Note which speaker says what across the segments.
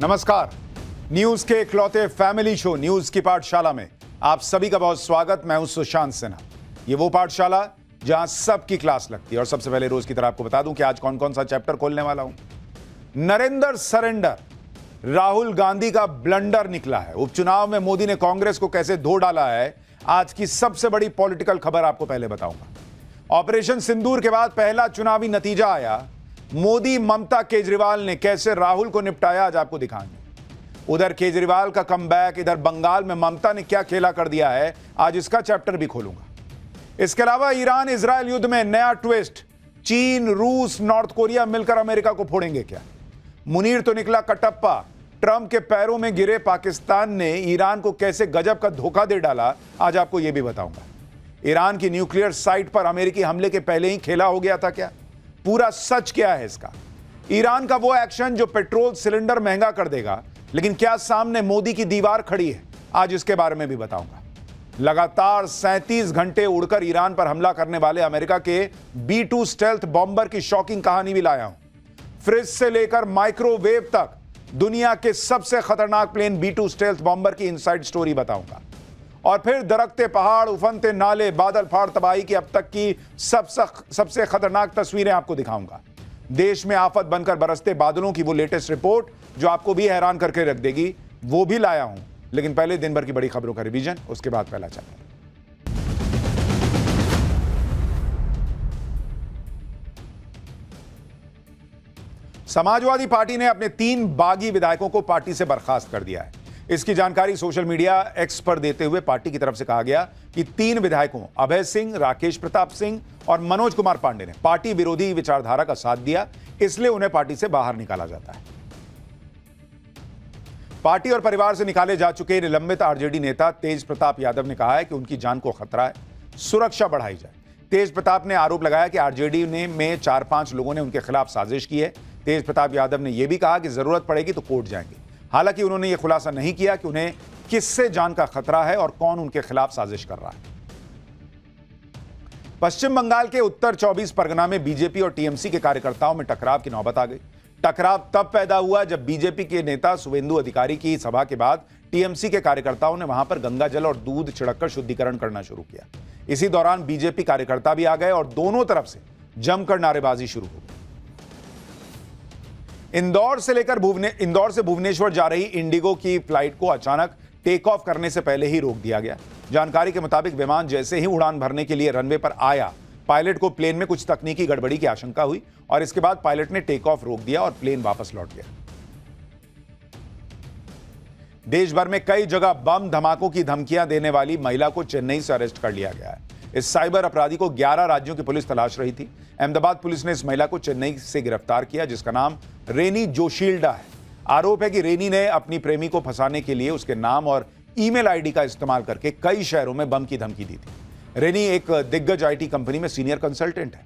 Speaker 1: नमस्कार। न्यूज के इकलौते फैमिली शो न्यूज की पाठशाला में आप सभी का बहुत स्वागत। मैं हूं सुशांत सिन्हा। ये वो पाठशाला जहां सबकी क्लास लगती है। और सबसे पहले रोज की तरह आपको बता दूं कि आज कौन कौन सा चैप्टर खोलने वाला हूं। नरेंद्र सरेंडर, राहुल गांधी का ब्लंडर निकला है। उपचुनाव में मोदी ने कांग्रेस को कैसे धो डाला है, आज की सबसे बड़ी पॉलिटिकल खबर आपको पहले बताऊंगा। ऑपरेशन सिंदूर के बाद पहला चुनावी नतीजा आया। मोदी ममता केजरीवाल ने कैसे राहुल को निपटाया, आज आपको दिखाएंगे। उधर केजरीवाल का कमबैक, इधर बंगाल में ममता ने क्या खेला कर दिया है, आज इसका चैप्टर भी खोलूंगा। इसके अलावा ईरान इजरायल युद्ध में नया ट्विस्ट। चीन, रूस, नॉर्थ कोरिया मिलकर अमेरिका को फोड़ेंगे क्या? मुनीर तो निकला कटप्पा। ट्रंप के पैरों में गिरे पाकिस्तान ने ईरान को कैसे गजब का धोखा दे डाला, आज आपको यह भी बताऊंगा। ईरान की न्यूक्लियर साइट पर अमेरिकी हमले के पहले ही खेला हो गया था क्या? पूरा सच क्या है इसका? ईरान का वो एक्शन जो पेट्रोल सिलेंडर महंगा कर देगा, लेकिन क्या सामने मोदी की दीवार खड़ी है, आज इसके बारे में भी बताऊंगा। लगातार 37 घंटे उड़कर ईरान पर हमला करने वाले अमेरिका के B-2 स्टेल्थ बॉम्बर की शॉकिंग कहानी भी लाया हूं। फ्रिज से लेकर माइक्रोवेव तक दुनिया के सबसे खतरनाक प्लेन B-2 स्टेल्थ बॉम्बर की इनसाइड स्टोरी बताऊंगा। और फिर दरकते पहाड़, उफनते नाले, बादल फाड़ तबाही की अब तक की सबसे खतरनाक तस्वीरें आपको दिखाऊंगा। देश में आफत बनकर बरसते बादलों की वो लेटेस्ट रिपोर्ट जो आपको भी हैरान करके रख देगी, वो भी लाया हूं। लेकिन पहले दिन भर की बड़ी खबरों का रिवीजन, उसके बाद पहला चैप्टर। समाजवादी पार्टी ने अपने 3 बागी विधायकों को पार्टी से बर्खास्त कर दिया है। इसकी जानकारी सोशल मीडिया एक्स पर देते हुए पार्टी की तरफ से कहा गया कि 3 विधायकों अभय सिंह, राकेश प्रताप सिंह और मनोज कुमार पांडे ने पार्टी विरोधी विचारधारा का साथ दिया, इसलिए उन्हें पार्टी से बाहर निकाला जाता है। पार्टी और परिवार से निकाले जा चुके निलंबित आरजेडी नेता तेज प्रताप यादव ने कहा है कि उनकी जान को खतरा है, सुरक्षा बढ़ाई जाए। तेज प्रताप ने आरोप लगाया कि आरजेडी में 4-5 लोगों ने उनके खिलाफ साजिश की है। तेज प्रताप यादव ने यह भी कहा कि जरूरत पड़ेगी तो कोर्ट जाएंगे। हालांकि उन्होंने यह खुलासा नहीं किया कि उन्हें किससे जान का खतरा है और कौन उनके खिलाफ साजिश कर रहा है। पश्चिम बंगाल के उत्तर 24 परगना में बीजेपी और टीएमसी के कार्यकर्ताओं में टकराव की नौबत आ गई। टकराव तब पैदा हुआ जब बीजेपी के नेता शुभेंदु अधिकारी की सभा के बाद टीएमसी के कार्यकर्ताओं ने वहां पर गंगा जल और दूध छिड़ककर शुद्धिकरण करना शुरू किया। इसी दौरान बीजेपी कार्यकर्ता भी आ गए और दोनों तरफ से जमकर नारेबाजी शुरू हो गई। इंदौर से भुवनेश्वर जा रही इंडिगो की फ्लाइट को अचानक टेक ऑफ करने से पहले ही रोक दिया गया। जानकारी के मुताबिक विमान जैसे ही उड़ान भरने के लिए रनवे पर आया, पायलट को प्लेन में कुछ तकनीकी गड़बड़ी की आशंका हुई और इसके बाद पायलट ने टेक ऑफ रोक दिया और प्लेन वापस लौट गया। देश भर में कई जगह बम धमाकों की धमकियां देने वाली महिला को चेन्नई से अरेस्ट कर लिया गया है। इस साइबर अपराधी को 11 राज्यों की पुलिस तलाश रही थी। अहमदाबाद पुलिस ने इस महिला को चेन्नई से गिरफ्तार किया, जिसका नाम रेनी जोशील्डा है। आरोप है कि रेनी ने अपनी प्रेमी को फंसाने के लिए उसके नाम और ईमेल आईडी का इस्तेमाल करके कई शहरों में बम की धमकी दी थी। रेनी एक दिग्गज आईटी कंपनी में सीनियर कंसल्टेंट है।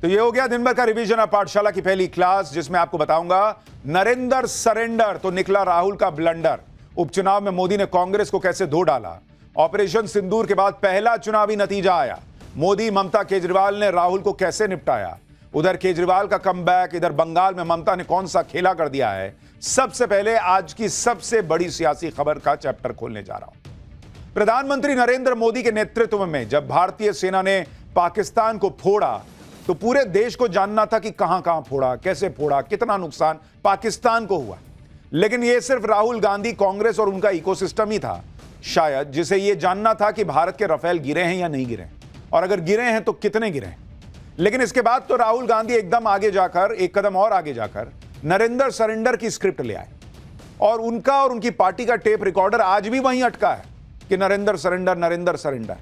Speaker 1: तो ये हो गया दिन भर का रिवीजन ऑफ पाठशाला की पहली क्लास, जिसमें आपको बताऊंगा नरेंद्र सरेंडर तो निकला राहुल का ब्लंडर। उपचुनाव में मोदी ने कांग्रेस को कैसे धो डाला। ऑपरेशन सिंदूर के बाद पहला चुनावी नतीजा आया। मोदी, ममता, केजरीवाल ने राहुल को कैसे निपटाया। उधर केजरीवाल का कमबैक, इधर बंगाल में ममता ने कौन सा खेला कर दिया है। सबसे पहले आज की सबसे बड़ी सियासी खबर का चैप्टर खोलने जा रहा हूं। प्रधानमंत्री नरेंद्र मोदी के नेतृत्व में जब भारतीय सेना ने पाकिस्तान को फोड़ा तो पूरे देश को जानना था कि कहां फोड़ा, कैसे फोड़ा, कितना नुकसान पाकिस्तान को हुआ। लेकिन यह सिर्फ राहुल गांधी, कांग्रेस और उनका इकोसिस्टम ही था शायद, जिसे यह जानना था कि भारत के राफेल गिरे हैं या नहीं गिरे, और अगर गिरे हैं तो कितने गिरे हैं। लेकिन इसके बाद तो राहुल गांधी एकदम आगे जाकर, एक कदम और आगे जाकर नरेंद्र सरेंडर की स्क्रिप्ट ले आए और उनका और उनकी पार्टी का टेप रिकॉर्डर आज भी वहीं अटका है कि नरेंद्र सरेंडर, नरेंद्र सरेंडर।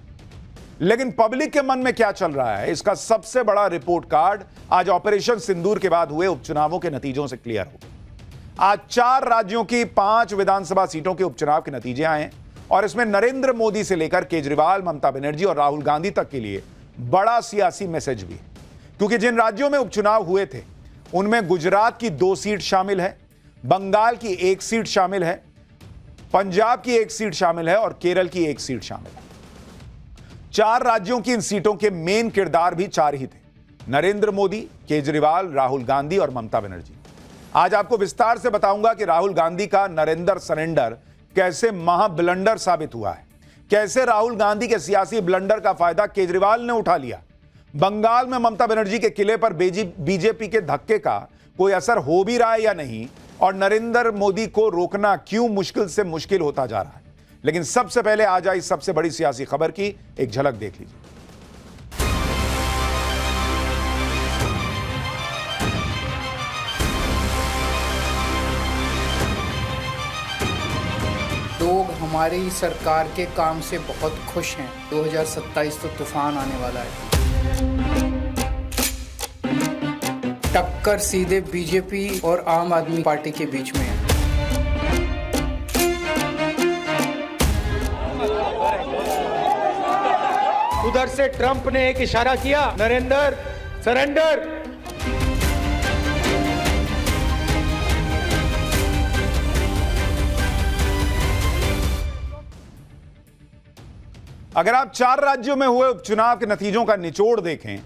Speaker 1: लेकिन पब्लिक के मन में क्या चल रहा है, इसका सबसे बड़ा रिपोर्ट कार्ड आज ऑपरेशन सिंदूर के बाद हुए उपचुनावों के नतीजों से क्लियर हो गया। आज 4 राज्यों की 5 विधानसभा सीटों के उपचुनाव के नतीजे आए हैं और इसमें नरेंद्र मोदी से लेकर केजरीवाल, ममता बनर्जी और राहुल गांधी तक के लिए बड़ा सियासी मैसेज भी है। क्योंकि जिन राज्यों में उपचुनाव हुए थे उनमें गुजरात की 2 सीट शामिल है, बंगाल की 1 सीट शामिल है, पंजाब की 1 सीट शामिल है और केरल की 1 सीट शामिल है। 4 राज्यों की इन सीटों के मेन किरदार भी 4 ही थे, नरेंद्र मोदी, केजरीवाल, राहुल गांधी और ममता बनर्जी। आज आपको विस्तार से बताऊंगा कि राहुल गांधी का नरेंद्र सरेंडर कैसे महा ब्लंडर साबित हुआ है, कैसे राहुल गांधी के सियासी ब्लंडर का फायदा केजरीवाल ने उठा लिया, बंगाल में ममता बनर्जी के किले पर बीजेपी के धक्के का कोई असर हो भी रहा है या नहीं, और नरेंद्र मोदी को रोकना क्यों मुश्किल से मुश्किल होता जा रहा है। लेकिन सबसे पहले आज आई सबसे बड़ी सियासी खबर की एक झलक देख लीजिए।
Speaker 2: लोग हमारी सरकार के काम से बहुत खुश हैं। 2027 तो तूफान आने वाला है। टक्कर सीधे बीजेपी और आम आदमी पार्टी के बीच में है।
Speaker 3: उधर से ट्रंप ने एक इशारा किया, नरेंद्र सरेंडर।
Speaker 1: अगर आप 4 राज्यों में हुए उपचुनाव के नतीजों का निचोड़ देखें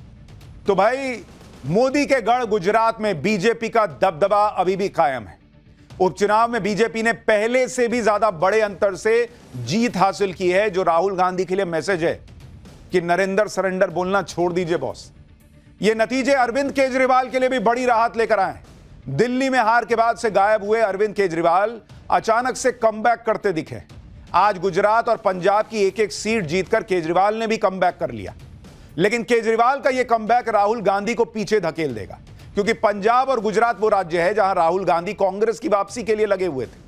Speaker 1: तो भाई मोदी के गढ़ गुजरात में बीजेपी का दबदबा अभी भी कायम है। उपचुनाव में बीजेपी ने पहले से भी ज्यादा बड़े अंतर से जीत हासिल की है, जो राहुल गांधी के लिए मैसेज है कि नरेंद्र सरेंडर बोलना छोड़ दीजिए बॉस। ये नतीजे अरविंद केजरीवाल के लिए भी बड़ी राहत लेकर आए। दिल्ली में हार के बाद से गायब हुए अरविंद केजरीवाल अचानक से कमबैक करते दिखे। आज गुजरात और पंजाब की एक-एक सीट जीतकर केजरीवाल ने भी कमबैक कर लिया। लेकिन केजरीवाल का यह कमबैक राहुल गांधी को पीछे धकेल देगा, क्योंकि पंजाब और गुजरात वो राज्य है जहां राहुल गांधी कांग्रेस की वापसी के लिए लगे हुए थे।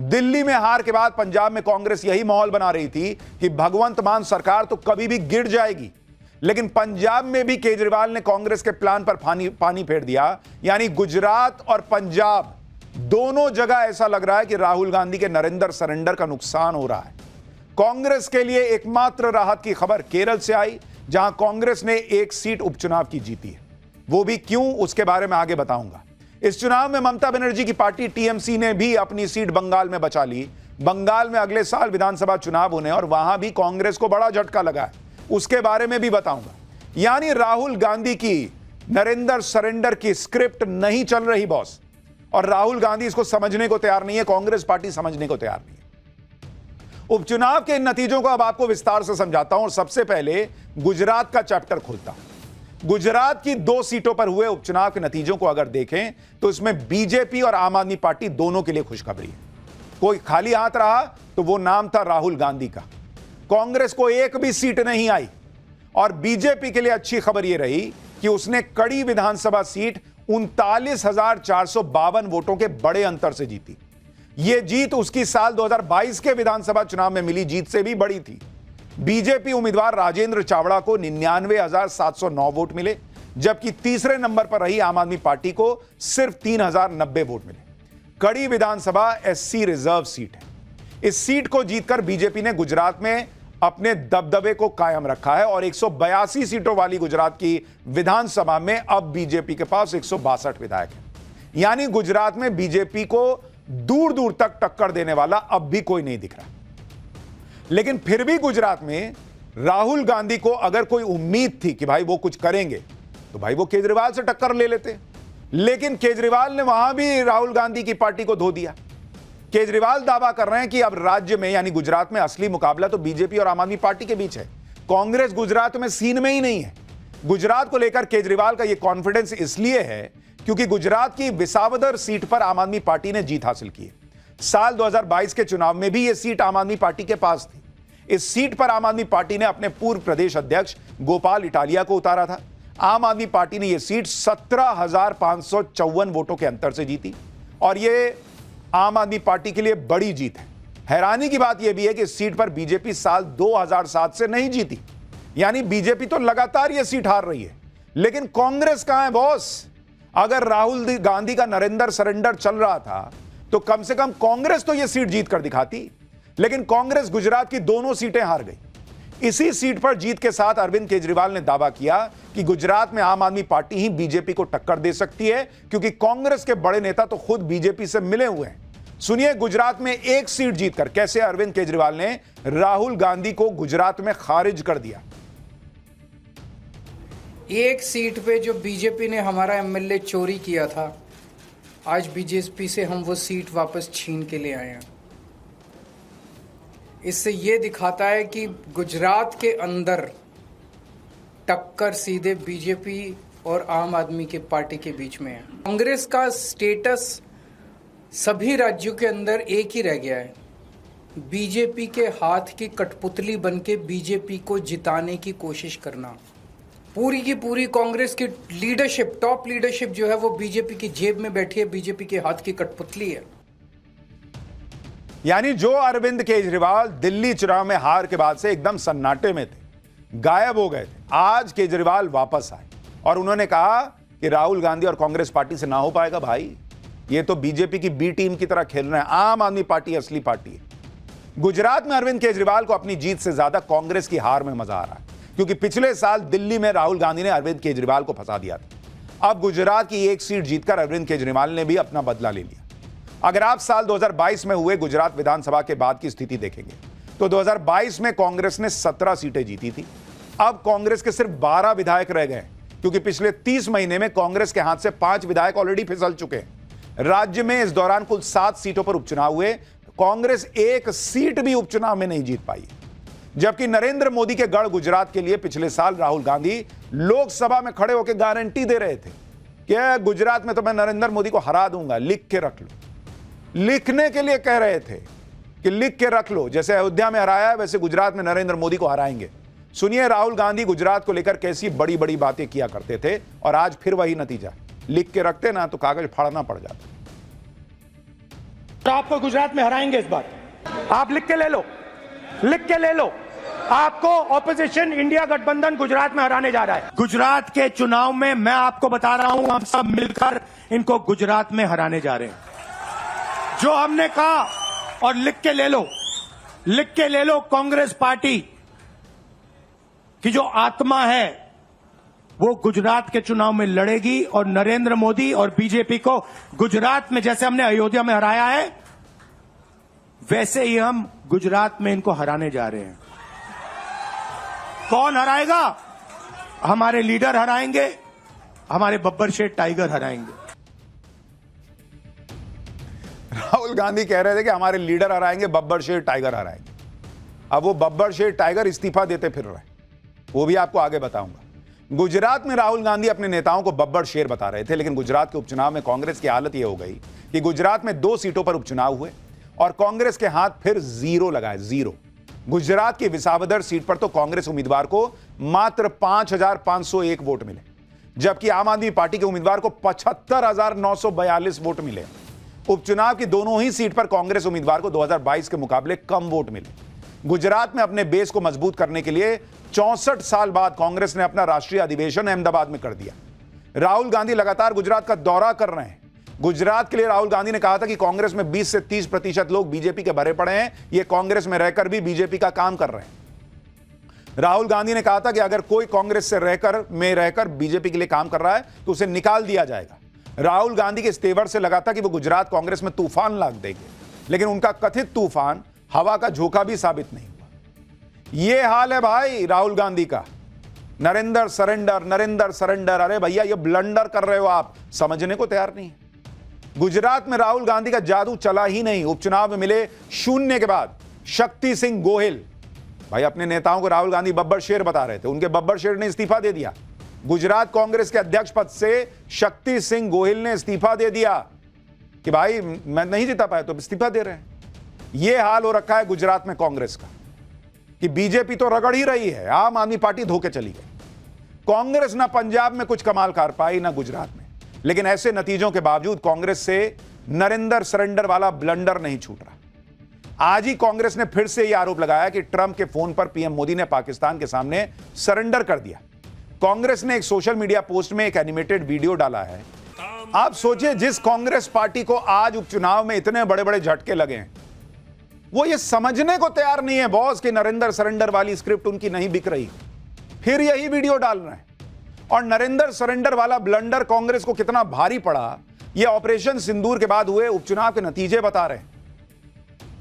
Speaker 1: दिल्ली में हार के बाद पंजाब में कांग्रेस यही माहौल बना रही थी कि भगवंत मान सरकार तो कभी भी गिर जाएगी। लेकिन पंजाब में भी केजरीवाल ने कांग्रेस के प्लान पर पानी फेर दिया। यानी गुजरात और पंजाब दोनों जगह ऐसा लग रहा है कि राहुल गांधी के नरेंद्र सरेंडर का नुकसान हो रहा है। कांग्रेस के लिए एकमात्र राहत की खबर केरल से आई, जहां कांग्रेस ने एक सीट उपचुनाव की जीती है। वो भी क्यों, उसके बारे में आगे बताऊंगा। इस चुनाव में ममता बनर्जी की पार्टी टीएमसी ने भी अपनी सीट बंगाल में बचा ली। बंगाल में अगले साल विधानसभा चुनाव होने और वहां भी कांग्रेस को बड़ा झटका लगा है, उसके बारे में भी बताऊंगा। यानी राहुल गांधी की नरेंद्र सरेंडर की स्क्रिप्ट नहीं चल रही बॉस, और राहुल गांधी इसको समझने को तैयार नहीं है, कांग्रेस पार्टी समझने को तैयार नहीं है। उपचुनाव के इन नतीजों को अब आपको विस्तार से समझाता हूं और सबसे पहले गुजरात का चैप्टर खोलता हूं। गुजरात की 2 सीटों पर हुए उपचुनाव के नतीजों को अगर देखें तो इसमें बीजेपी और आम आदमी पार्टी दोनों के लिए खुशखबरी है। कोई खाली हाथ रहा तो वो नाम था राहुल गांधी का। कांग्रेस को एक भी सीट नहीं आई, और बीजेपी के लिए अच्छी खबर यह रही कि उसने कड़ी विधानसभा सीट 39,452 वोटों के बड़े अंतर से जीती। यह जीत उसकी साल 2022 के विधानसभा चुनाव में मिली जीत से भी बड़ी थी। बीजेपी उम्मीदवार राजेंद्र चावड़ा को 99,709 वोट मिले, जबकि तीसरे नंबर पर रही आम आदमी पार्टी को सिर्फ 3,090 वोट मिले। कड़ी विधानसभा एससी रिजर्व सीट है। इस सीट को जीतकर बीजेपी ने गुजरात में अपने दबदबे को कायम रखा है, और 182 सीटों वाली गुजरात की विधानसभा में अब बीजेपी के पास 162 विधायक हैं। यानी गुजरात में बीजेपी को दूर दूर तक टक्कर देने वाला अब भी कोई नहीं दिख रहा। लेकिन फिर भी गुजरात में राहुल गांधी को अगर कोई उम्मीद थी कि भाई वो कुछ करेंगे तो भाई वो केजरीवाल से टक्कर ले लेते, लेकिन केजरीवाल ने वहां भी राहुल गांधी की पार्टी को धो दिया। केजरीवाल दावा कर रहे हैं कि अब राज्य में यानी गुजरात में असली मुकाबला तो बीजेपी और आम आदमी पार्टी के बीच है। कांग्रेस गुजरात में सीन में ही नहीं है। गुजरात को लेकर केजरीवाल का यह कॉन्फिडेंस इसलिए है क्योंकि गुजरात की विसावदर सीट पर आम आदमी पार्टी ने जीत हासिल की है। साल 2022 के चुनाव में भी यह सीट आम आदमी पार्टी के पास थी। इस सीट पर आम आदमी पार्टी ने अपने पूर्व प्रदेश अध्यक्ष गोपाल इटालिया को उतारा था। आम आदमी पार्टी ने यह सीट 17,554 वोटों के अंतर से जीती, और यह आम आदमी पार्टी के लिए बड़ी जीत है। हैरानी की बात यह भी है कि इस सीट पर बीजेपी साल 2007 से नहीं जीती। यानी बीजेपी तो लगातार यह सीट हार रही है, लेकिन कांग्रेस कहां है बॉस? अगर राहुल गांधी का नरेंद्र सरेंडर चल रहा था तो कम से कम कांग्रेस तो यह सीट जीत कर दिखाती, लेकिन कांग्रेस गुजरात की दोनों सीटें हार गई। इसी सीट पर जीत के साथ अरविंद केजरीवाल ने दावा किया कि गुजरात में आम आदमी पार्टी ही बीजेपी को टक्कर दे सकती है, क्योंकि कांग्रेस के बड़े नेता तो खुद बीजेपी से मिले हुए हैं। सुनिए गुजरात में एक सीट जीतकर कैसे अरविंद केजरीवाल ने राहुल गांधी को गुजरात में खारिज कर दिया।
Speaker 2: एक सीट पे जो बीजेपी ने हमारा एमएलए चोरी किया था, आज बीजेपी से हम वो सीट वापस छीन के ले आए हैं। इससे ये दिखाता है कि गुजरात के अंदर टक्कर सीधे बीजेपी और आम आदमी के पार्टी के बीच में है। कांग्रेस का स्टेटस सभी राज्यों के अंदर एक ही रह गया है, बीजेपी के हाथ की कठपुतली बनके बीजेपी को जिताने की कोशिश करना। पूरी की पूरी कांग्रेस की लीडरशिप, टॉप लीडरशिप जो है वो बीजेपी की जेब में बैठी है, बीजेपी के हाथ की कठपुतली है।
Speaker 1: यानी जो अरविंद केजरीवाल दिल्ली चुनाव में हार के बाद से एकदम सन्नाटे में थे, गायब हो गए थे, आज केजरीवाल वापस आए और उन्होंने कहा कि राहुल गांधी और कांग्रेस पार्टी से ना हो पाएगा भाई, ये तो बीजेपी की बी टीम की तरह खेल रहे हैं, आम आदमी पार्टी असली पार्टी है। गुजरात में अरविंद केजरीवाल को अपनी जीत से ज्यादा कांग्रेस की हार में मजा आ रहा है, क्योंकि पिछले साल दिल्ली में राहुल गांधी ने अरविंद केजरीवाल को फंसा दिया था। अब गुजरात की एक सीट जीतकर अरविंद केजरीवाल ने भी अपना बदला ले लिया। अगर आप साल 2022 में हुए गुजरात विधानसभा के बाद की स्थिति देखेंगे तो 2022 में कांग्रेस ने 17 सीटें जीती थी। अब कांग्रेस के सिर्फ 12 विधायक रह गए, क्योंकि पिछले 30 महीने में कांग्रेस के हाथ से 5 विधायक ऑलरेडी फिसल चुके हैं। राज्य में इस दौरान कुल 7 सीटों पर उपचुनाव हुए, कांग्रेस एक सीट भी उपचुनाव में नहीं जीत पाई। जबकि नरेंद्र मोदी के गढ़ गुजरात के लिए पिछले साल राहुल गांधी लोकसभा में खड़े होकर गारंटी दे रहे थे कि गुजरात में तो मैं नरेंद्र मोदी को हरा दूंगा, लिख के रख लो। लिखने के लिए कह रहे थे कि लिख के रख लो, जैसे अयोध्या में हराया वैसे गुजरात में नरेंद्र मोदी को हराएंगे। सुनिए राहुल गांधी गुजरात को लेकर कैसी बड़ी बड़ी बातें किया करते थे और आज फिर वही नतीजा। लिख के रखते ना तो कागज फाड़ना पड़ जाता।
Speaker 3: तो आपको गुजरात में हराएंगे इस बार, आप लिख के ले लो, लिख के ले लो। आपको ऑपोजिशन इंडिया गठबंधन गुजरात में हराने जा रहा है। गुजरात के चुनाव में मैं आपको बता रहा हूं, हम सब मिलकर इनको गुजरात में हराने जा रहे हैं। जो हमने कहा, और लिख के ले लो, लिख के ले लो, कांग्रेस पार्टी की जो आत्मा है वो गुजरात के चुनाव में लड़ेगी और नरेंद्र मोदी और बीजेपी को गुजरात में जैसे हमने अयोध्या में हराया है वैसे ही हम गुजरात में इनको हराने जा रहे हैं। कौन हराएगा? हमारे लीडर हराएंगे, हमारे बब्बर शेर टाइगर हराएंगे।
Speaker 1: राहुल गांधी कह रहे थे कि हमारे लीडर हराएंगे, बब्बर शेर टाइगर हराएंगे। अब वो बब्बर शेर टाइगर इस्तीफा देते फिर रहे, वो भी आपको आगे बताऊंगा। गुजरात में राहुल गांधी अपने नेताओं को बब्बर शेर बता रहे थे, लेकिन गुजरात के उपचुनाव में कांग्रेस की हालत यह हो गई कि गुजरात में 2 सीटों पर उपचुनाव हुए और कांग्रेस के हाथ फिर जीरो लगाए, जीरो। गुजरात की विसावदर सीट पर तो कांग्रेस उम्मीदवार को मात्र 5,501 वोट मिले, जबकि आम आदमी पार्टी के उम्मीदवार को 75,942 वोट मिले। उपचुनाव की दोनों ही सीट पर कांग्रेस उम्मीदवार को 2022 के मुकाबले कम वोट मिले। गुजरात में अपने बेस को मजबूत करने के लिए 64 साल बाद कांग्रेस ने अपना राष्ट्रीय अधिवेशन अहमदाबाद में कर दिया। राहुल गांधी लगातार गुजरात का दौरा कर रहे हैं। गुजरात के लिए राहुल गांधी ने कहा था कि कांग्रेस में 20 से 30% लोग बीजेपी के भरे पड़े हैं, ये कांग्रेस में रहकर भी बीजेपी का काम कर रहे हैं। राहुल गांधी ने कहा था कि अगर कोई कांग्रेस से रहकर बीजेपी के लिए काम कर रहा है तो उसे निकाल दिया जाएगा। राहुल गांधी के इस तेवर से लगा था कि वो गुजरात कांग्रेस में तूफान लाद देंगे, लेकिन उनका कथित तूफान हवा का झोंका भी साबित नहीं हुआ। यह हाल है भाई राहुल गांधी का। Narendra surrender, Narendra surrender. अरे भैया ये ब्लंडर कर रहे हो आप, समझने को तैयार नहीं। गुजरात में राहुल गांधी का जादू चला ही नहीं। उपचुनाव में मिले 0 के बाद शक्ति सिंह गोहिल, भाई अपने नेताओं को राहुल गांधी बब्बर शेर बता रहे थे, उनके बब्बर शेर ने इस्तीफा दे दिया। गुजरात कांग्रेस के अध्यक्ष पद से शक्ति सिंह गोहिल ने इस्तीफा दे दिया कि भाई मैं नहीं जीता पाया तो इस्तीफा दे रहे हैं। यह हाल हो रखा है गुजरात में कांग्रेस का कि बीजेपी तो रगड़ ही रही है, आम आदमी पार्टी धोके चली गई। कांग्रेस ना पंजाब में कुछ कमाल कर पाई ना गुजरात में, लेकिन ऐसे नतीजों के बावजूद कांग्रेस से नरेंद्र सरेंडर वाला ब्लंडर नहीं छूट रहा। आज ही कांग्रेस ने फिर से यह आरोप लगाया कि ट्रंप के फोन पर पीएम मोदी ने पाकिस्तान के सामने सरेंडर कर दिया। कांग्रेस ने एक सोशल मीडिया पोस्ट में एक एनिमेटेड वीडियो डाला है। आप सोचिए, जिस कांग्रेस पार्टी को आज उपचुनाव में इतने बड़े बड़े झटके लगे हैं, वो ये समझने को तैयार नहीं है बॉस कि नरेंद्र सरेंडर वाली स्क्रिप्ट उनकी नहीं बिक रही, फिर यही वीडियो डाल रहे हैं। और नरेंद्र सरेंडर वाला ब्लंडर कांग्रेस को कितना भारी पड़ा, यह ऑपरेशन सिंदूर के बाद हुए उपचुनाव के नतीजे बता रहे हैं।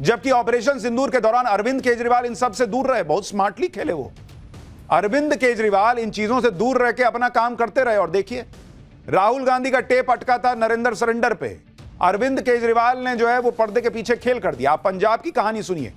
Speaker 1: जबकि ऑपरेशन सिंदूर के दौरान अरविंद केजरीवाल इन सब से दूर रहे, बहुत स्मार्टली खेले वो। अरविंद केजरीवाल इन चीजों से दूर रह के अपना काम करते रहे। और देखिए, राहुल गांधी का टेप अटका था नरेंद्र सरेंडर पे, अरविंद केजरीवाल ने जो है वो पर्दे के पीछे खेल कर दिया। आप पंजाब की कहानी सुनिए,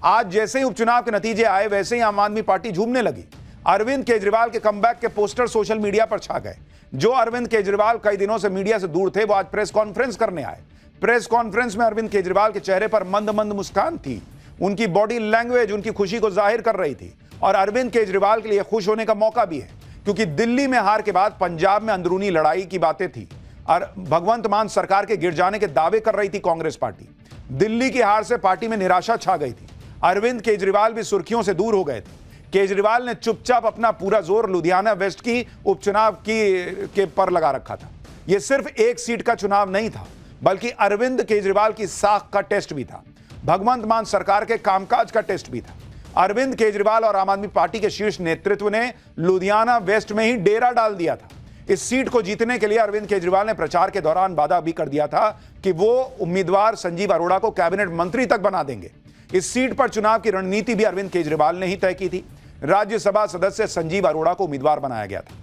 Speaker 1: आज जैसे ही उपचुनाव के नतीजे आए वैसे ही आम आदमी पार्टी झूमने लगी। अरविंद केजरीवाल के कमबैक के पोस्टर सोशल मीडिया पर छा गए। जो अरविंद केजरीवाल कई दिनों से मीडिया से दूर थे, वो आज प्रेस कॉन्फ्रेंस करने आए। प्रेस कॉन्फ्रेंस में अरविंद केजरीवाल के चेहरे पर मंद मंद मुस्कान थी, उनकी बॉडी लैंग्वेज उनकी खुशी को जाहिर कर रही थी। और अरविंद केजरीवाल के लिए खुश होने का मौका भी है, क्योंकि दिल्ली में हार के बाद पंजाब में अंदरूनी लड़ाई की बातें थी और भगवंत मान सरकार के गिर जाने के दावे कर रही थी कांग्रेस पार्टी। दिल्ली की हार से पार्टी में निराशा छा गई थी। अरविंद केजरीवाल भी सुर्खियों से दूर हो गए थे। केजरीवाल ने चुपचाप अपना पूरा जोर लुधियाना वेस्ट की उपचुनाव के पर लगा रखा था। यह सिर्फ एक सीट का चुनाव नहीं था, बल्कि अरविंद केजरीवाल की साख का टेस्ट भी था, भगवंत मान सरकार के कामकाज का टेस्ट भी था। अरविंद केजरीवाल और आम आदमी पार्टी के शीर्ष नेतृत्व ने लुधियाना वेस्ट में ही डेरा डाल दिया था। इस सीट को जीतने के लिए अरविंद केजरीवाल ने प्रचार के दौरान वादा भी कर दिया था कि वो उम्मीदवार संजीव अरोड़ा को कैबिनेट मंत्री तक बना देंगे। इस सीट पर चुनाव की रणनीति भी अरविंद केजरीवाल ने ही तय की थी। राज्यसभा सदस्य संजीव अरोड़ा को उम्मीदवार बनाया गया था।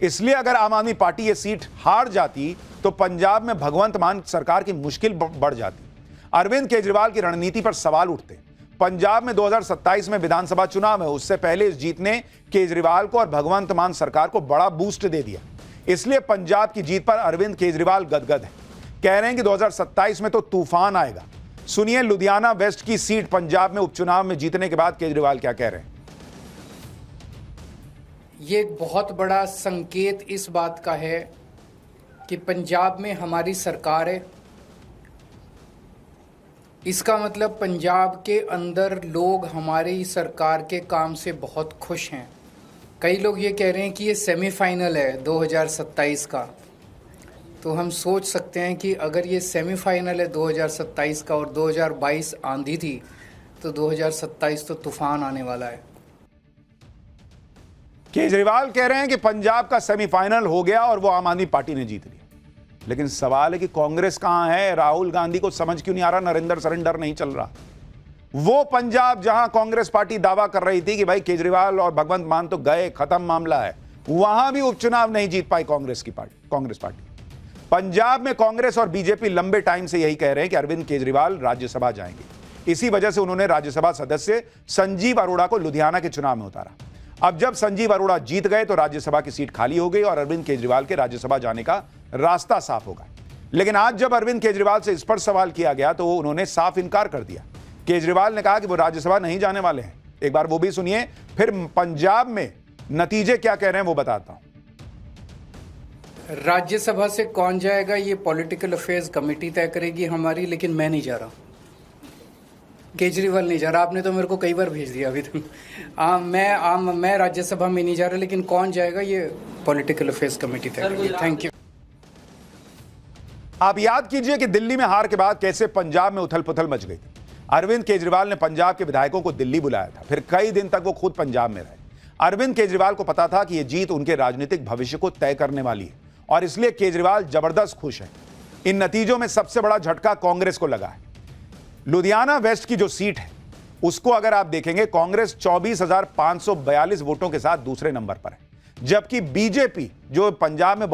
Speaker 1: इसलिए अगर आम आदमी पार्टी ये सीट हार जाती तो पंजाब में भगवंत मान सरकार की मुश्किल बढ़ जाती। अरविंद केजरीवाल की रणनीति पर सवाल उठते। पंजाब में 2027 में विधानसभा चुनाव है, उससे पहले इस जीत ने केजरीवाल को और भगवंत मान सरकार को बड़ा बूस्ट दे दिया। इसलिए पंजाब की जीत पर अरविंद केजरीवाल गदगद है। कह रहे हैं कि 2027 में तो तूफान आएगा। सुनिए लुधियाना वेस्ट की सीट पंजाब में उपचुनाव में जीतने के बाद केजरीवाल क्या कह रहे हैं।
Speaker 2: ये एक बहुत बड़ा संकेत इस बात का है कि पंजाब में हमारी सरकार है। इसका मतलब पंजाब के अंदर लोग हमारी सरकार के काम से बहुत खुश हैं। कई लोग ये कह रहे हैं कि ये सेमीफाइनल है 2027 का, तो हम सोच सकते हैं कि अगर ये सेमीफाइनल है 2027 का और 2022 आंधी थी, तो 2027 तो तूफान आने वाला है।
Speaker 1: केजरीवाल कह रहे हैं कि पंजाब का सेमीफाइनल हो गया और वो आम आदमी पार्टी ने जीत लिया। लेकिन सवाल है कि कांग्रेस कहां है? राहुल गांधी को समझ क्यों नहीं आ रहा? नरेंद्र सरेंडर नहीं चल रहा। वो पंजाब जहां कांग्रेस पार्टी दावा कर रही थी कि भाई केजरीवाल और भगवंत मान तो गए, खत्म मामला है, वहां भी उपचुनाव नहीं जीत पाई कांग्रेस पार्टी। पंजाब में कांग्रेस और बीजेपी लंबे टाइम से यही कह रहे हैं कि अरविंद केजरीवाल राज्यसभा जाएंगे। इसी वजह से उन्होंने राज्यसभा सदस्य संजीव अरोड़ा को लुधियाना के चुनाव में उतारा। अब जब संजीव अरोड़ा जीत गए तो राज्यसभा की सीट खाली हो गई और अरविंद केजरीवाल के राज्यसभा जाने का रास्ता साफ होगा। लेकिन आज जब अरविंद केजरीवाल से इस पर सवाल किया गया तो उन्होंने साफ इनकार कर दिया। केजरीवाल ने कहा कि वो राज्यसभा नहीं जाने वाले हैं। एक बार वो भी सुनिए, फिर पंजाब में नतीजे क्या कह रहे हैं वो बताता हूं।
Speaker 2: राज्यसभा से कौन जाएगा ये पॉलिटिकल अफेयर्स कमेटी तय करेगी हमारी, लेकिन मैं नहीं जा रहा। केजरीवाल नहीं जा रहा। आपने तो मेरे को कई बार भेज दिया अभी तक। मैं राज्यसभा में नहीं जा रहा, लेकिन कौन जाएगा ये पॉलिटिकल अफेयर्स कमेटी तय करेगी। Thank you.
Speaker 1: आप याद कीजिए कि दिल्ली में हार के बाद कैसे पंजाब में उथल पुथल मच गई थी। अरविंद केजरीवाल ने पंजाब के विधायकों को दिल्ली बुलाया था, फिर कई दिन तक वो खुद पंजाब में रहे। अरविंद केजरीवाल को पता था कि यह जीत उनके राजनीतिक भविष्य को तय करने वाली है और इसलिए केजरीवाल जबरदस्त खुश है। इन नतीजों में सबसे बड़ा झटका कांग्रेस को लगा है। लुधियाना वेस्ट की जो सीट है उसको अगर आप देखेंगे, कांग्रेस 24,542 वोटों के साथ दूसरे नंबर पर है, जबकि बीजेपी जो पंजाब में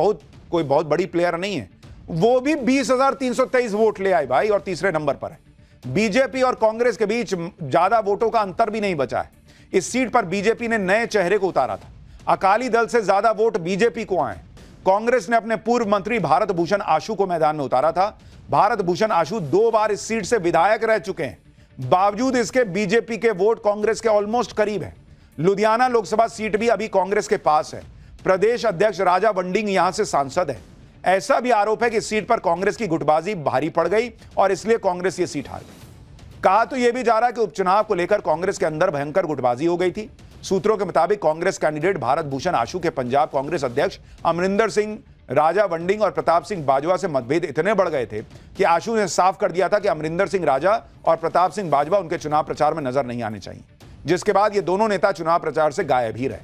Speaker 1: कोई बहुत बड़ी प्लेयर नहीं है, वो भी 20,323 वोट ले आई भाई और तीसरे नंबर पर है। बीजेपी और कांग्रेस के बीच ज्यादा वोटों का अंतर भी नहीं बचा है। इस सीट पर बीजेपी ने नए चेहरे को उतारा था। अकाली दल से ज्यादा वोट बीजेपी को आए। कांग्रेस ने अपने पूर्व मंत्री भारत भूषण आशु को मैदान में उतारा था। भारत भूषण आशु 2 बार इस सीट से विधायक रह चुके हैं। बावजूद इसके बीजेपी के वोट कांग्रेस के ऑलमोस्ट करीब है। लुधियाना लोकसभा सीट भी अभी कांग्रेस के पास है। प्रदेश अध्यक्ष राजा वंडिंग यहां से सांसद है। ऐसा भी आरोप है कि इस सीट पर कांग्रेस की गुटबाजी भारी पड़ गई और इसलिए कांग्रेस ये सीट हार गई। कहा तो यह भी जा रहा है कि उपचुनाव को लेकर कांग्रेस के अंदर भयंकर गुटबाजी हो गई थी। सूत्रों के मुताबिक कांग्रेस कैंडिडेट भारत भूषण आशु के पंजाब कांग्रेस अध्यक्ष अमरिंदर सिंह, राजा वंडिंग और प्रताप सिंह बाजवा से मतभेद इतने बढ़ गए थे कि आशु ने साफ कर दिया था कि अमरिंदर सिंह राजा और प्रताप सिंह बाजवा उनके चुनाव प्रचार में नजर नहीं आने चाहिए, जिसके बाद ये दोनों नेता चुनाव प्रचार से गायब ही रहे।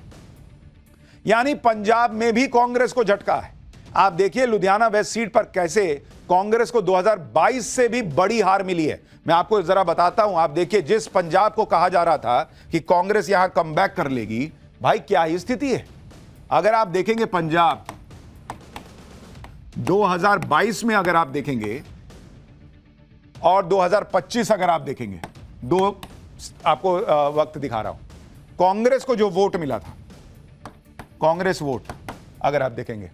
Speaker 1: यानी पंजाब में भी कांग्रेस को झटका है। आप देखिए लुधियाना वेस्ट सीट पर कैसे कांग्रेस को 2022 से भी बड़ी हार मिली है। मैं आपको जरा बताता हूं, आप देखिए, जिस पंजाब को कहा जा रहा था कि कांग्रेस यहां कमबैक कर लेगी, भाई क्या ही स्थिति है। अगर आप देखेंगे पंजाब 2022 में, अगर आप देखेंगे और 2025 अगर आप देखेंगे, दो आपको वक्त दिखा रहा हूं, कांग्रेस को जो वोट मिला था, कांग्रेस वोट अगर आप देखेंगे,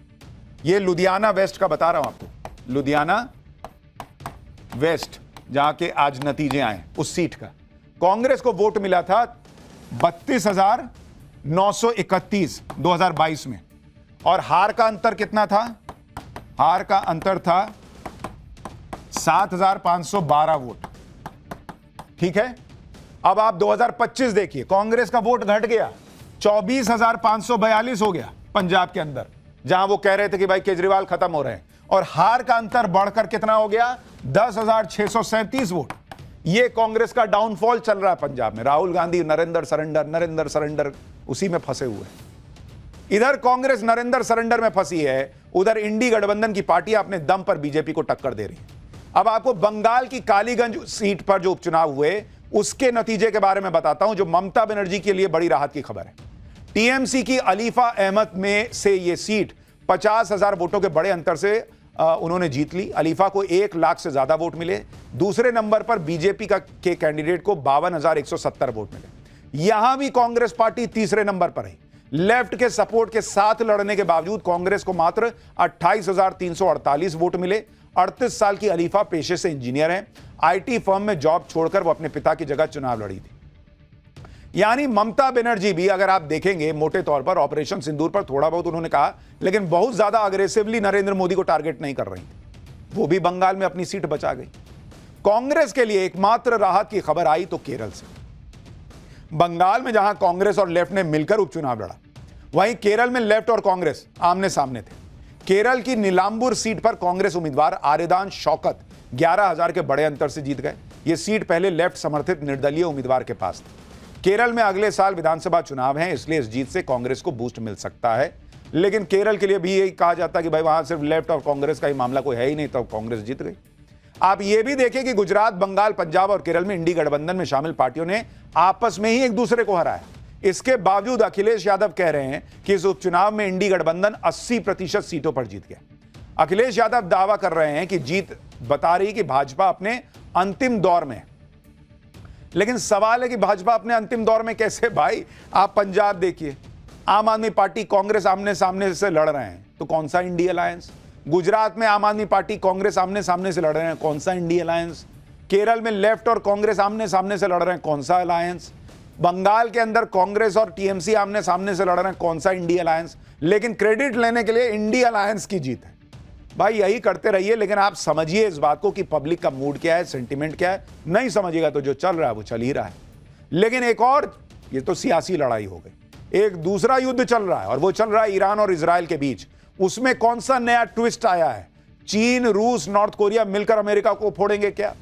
Speaker 1: ये लुधियाना वेस्ट का बता रहा हूं आपको, लुधियाना वेस्ट जहां के आज नतीजे आए उस सीट का, कांग्रेस को वोट मिला था 32,931 2022 में, और हार का अंतर कितना था? हार का अंतर था 7,512 वोट। ठीक है, अब आप 2025 देखिए, कांग्रेस का वोट घट गया, 24,542 हो गया पंजाब के अंदर, जहां वो कह रहे थे कि भाई केजरीवाल खत्म हो रहे हैं, और हार का अंतर बढ़कर कितना हो गया? 10,637 वोट। ये कांग्रेस का डाउनफॉल चल रहा है पंजाब में। राहुल गांधी नरेंद्र सरेंडर उसी में फंसे हुए हैं। इधर कांग्रेस नरेंद्र सरेंडर में फंसी है, उधर इंडी गठबंधन की पार्टियां अपने दम पर बीजेपी को टक्कर दे रही है। अब आपको बंगाल की कालीगंज सीट पर जो उपचुनाव हुए उसके नतीजे के बारे में बताता हूं, जो ममता बनर्जी के लिए बड़ी राहत की खबर है। टीएमसी की अलीफा अहमद में से यह सीट 50,000 वोटों के बड़े अंतर से उन्होंने जीत ली। अलीफा को 1 लाख से ज्यादा वोट मिले। दूसरे नंबर पर बीजेपी के कैंडिडेट को 52,170 वोट मिले। यहां भी कांग्रेस पार्टी तीसरे नंबर पर है। लेफ्ट के सपोर्ट के साथ लड़ने के बावजूद कांग्रेस को मात्र 28,348 वोट मिले। 38 साल की अलीफा पेशे से इंजीनियर हैं। आईटी फर्म में जॉब छोड़कर वो अपने पिता की जगह चुनाव लड़ी थी। यानी ममता बनर्जी भी, अगर आप देखेंगे मोटे तौर पर, ऑपरेशन सिंदूर पर थोड़ा बहुत उन्होंने कहा, लेकिन बहुत ज्यादा अग्रेसिवली नरेंद्र मोदी को टारगेट नहीं कर रही थी। वो भी बंगाल में अपनी सीट बचा गई। कांग्रेस के लिए एकमात्र राहत की खबर आई तो केरल से। बंगाल में जहां कांग्रेस और लेफ्ट ने मिलकर उपचुनाव लड़ा, वहीं केरल में लेफ्ट और कांग्रेस आमने सामने थे। केरल की नीलांबुर सीट पर कांग्रेस उम्मीदवार आरेदान शौकत 11,000 के बड़े अंतर से जीत गए। यह सीट पहले लेफ्ट समर्थित निर्दलीय उम्मीदवार के पास थी। केरल में अगले साल विधानसभा चुनाव हैं, इसलिए इस जीत से कांग्रेस को बूस्ट मिल सकता है। लेकिन केरल के लिए भी यही कहा जाता है कि भाई वहां सिर्फ लेफ्ट और कांग्रेस का ही मामला कोई है ही नहीं, तो कांग्रेस जीत गई। आप ये भी देखें कि गुजरात, बंगाल, पंजाब और केरल में इंडी गठबंधन में शामिल पार्टियों ने आपस में ही एक दूसरे को हराया। इसके बावजूद अखिलेश यादव कह रहे हैं कि इस उपचुनाव में इंडी गठबंधन 80% सीटों पर जीत गया। अखिलेश यादव दावा कर रहे हैं कि जीत बता रही कि भाजपा अपने अंतिम दौर में। लेकिन सवाल है कि भाजपा अपने अंतिम दौर में कैसे? भाई आप पंजाब देखिए, आम आदमी पार्टी कांग्रेस आमने सामने से लड़ रहे हैं, तो कौन सा इंडी अलायंस? गुजरात में आम आदमी पार्टी कांग्रेस आमने सामने से लड़ रहे हैं, कौन सा इंडी अलायंस? केरल में लेफ्ट और कांग्रेस आमने सामने से लड़ रहे हैं, कौन सा अलायंस? बंगाल के अंदर कांग्रेस और टीएमसी आमने सामने से लड़ रहे हैं, कौन सा इंडी अलायंस? लेकिन क्रेडिट लेने के लिए इंडी अलायंस की जीत है। भाई यही करते रहिए, लेकिन आप समझिए इस बात को कि पब्लिक का मूड क्या है, सेंटिमेंट क्या है। नहीं समझिएगा तो जो चल रहा है वो चल ही रहा है। लेकिन एक और, ये तो सियासी लड़ाई हो गई, एक दूसरा युद्ध चल रहा है, और वो चल रहा है ईरान और इजराइल के बीच। उसमें कौन सा नया ट्विस्ट आया है? चीन, रूस, नॉर्थ कोरिया मिलकर अमेरिका को फोड़ेंगे क्या?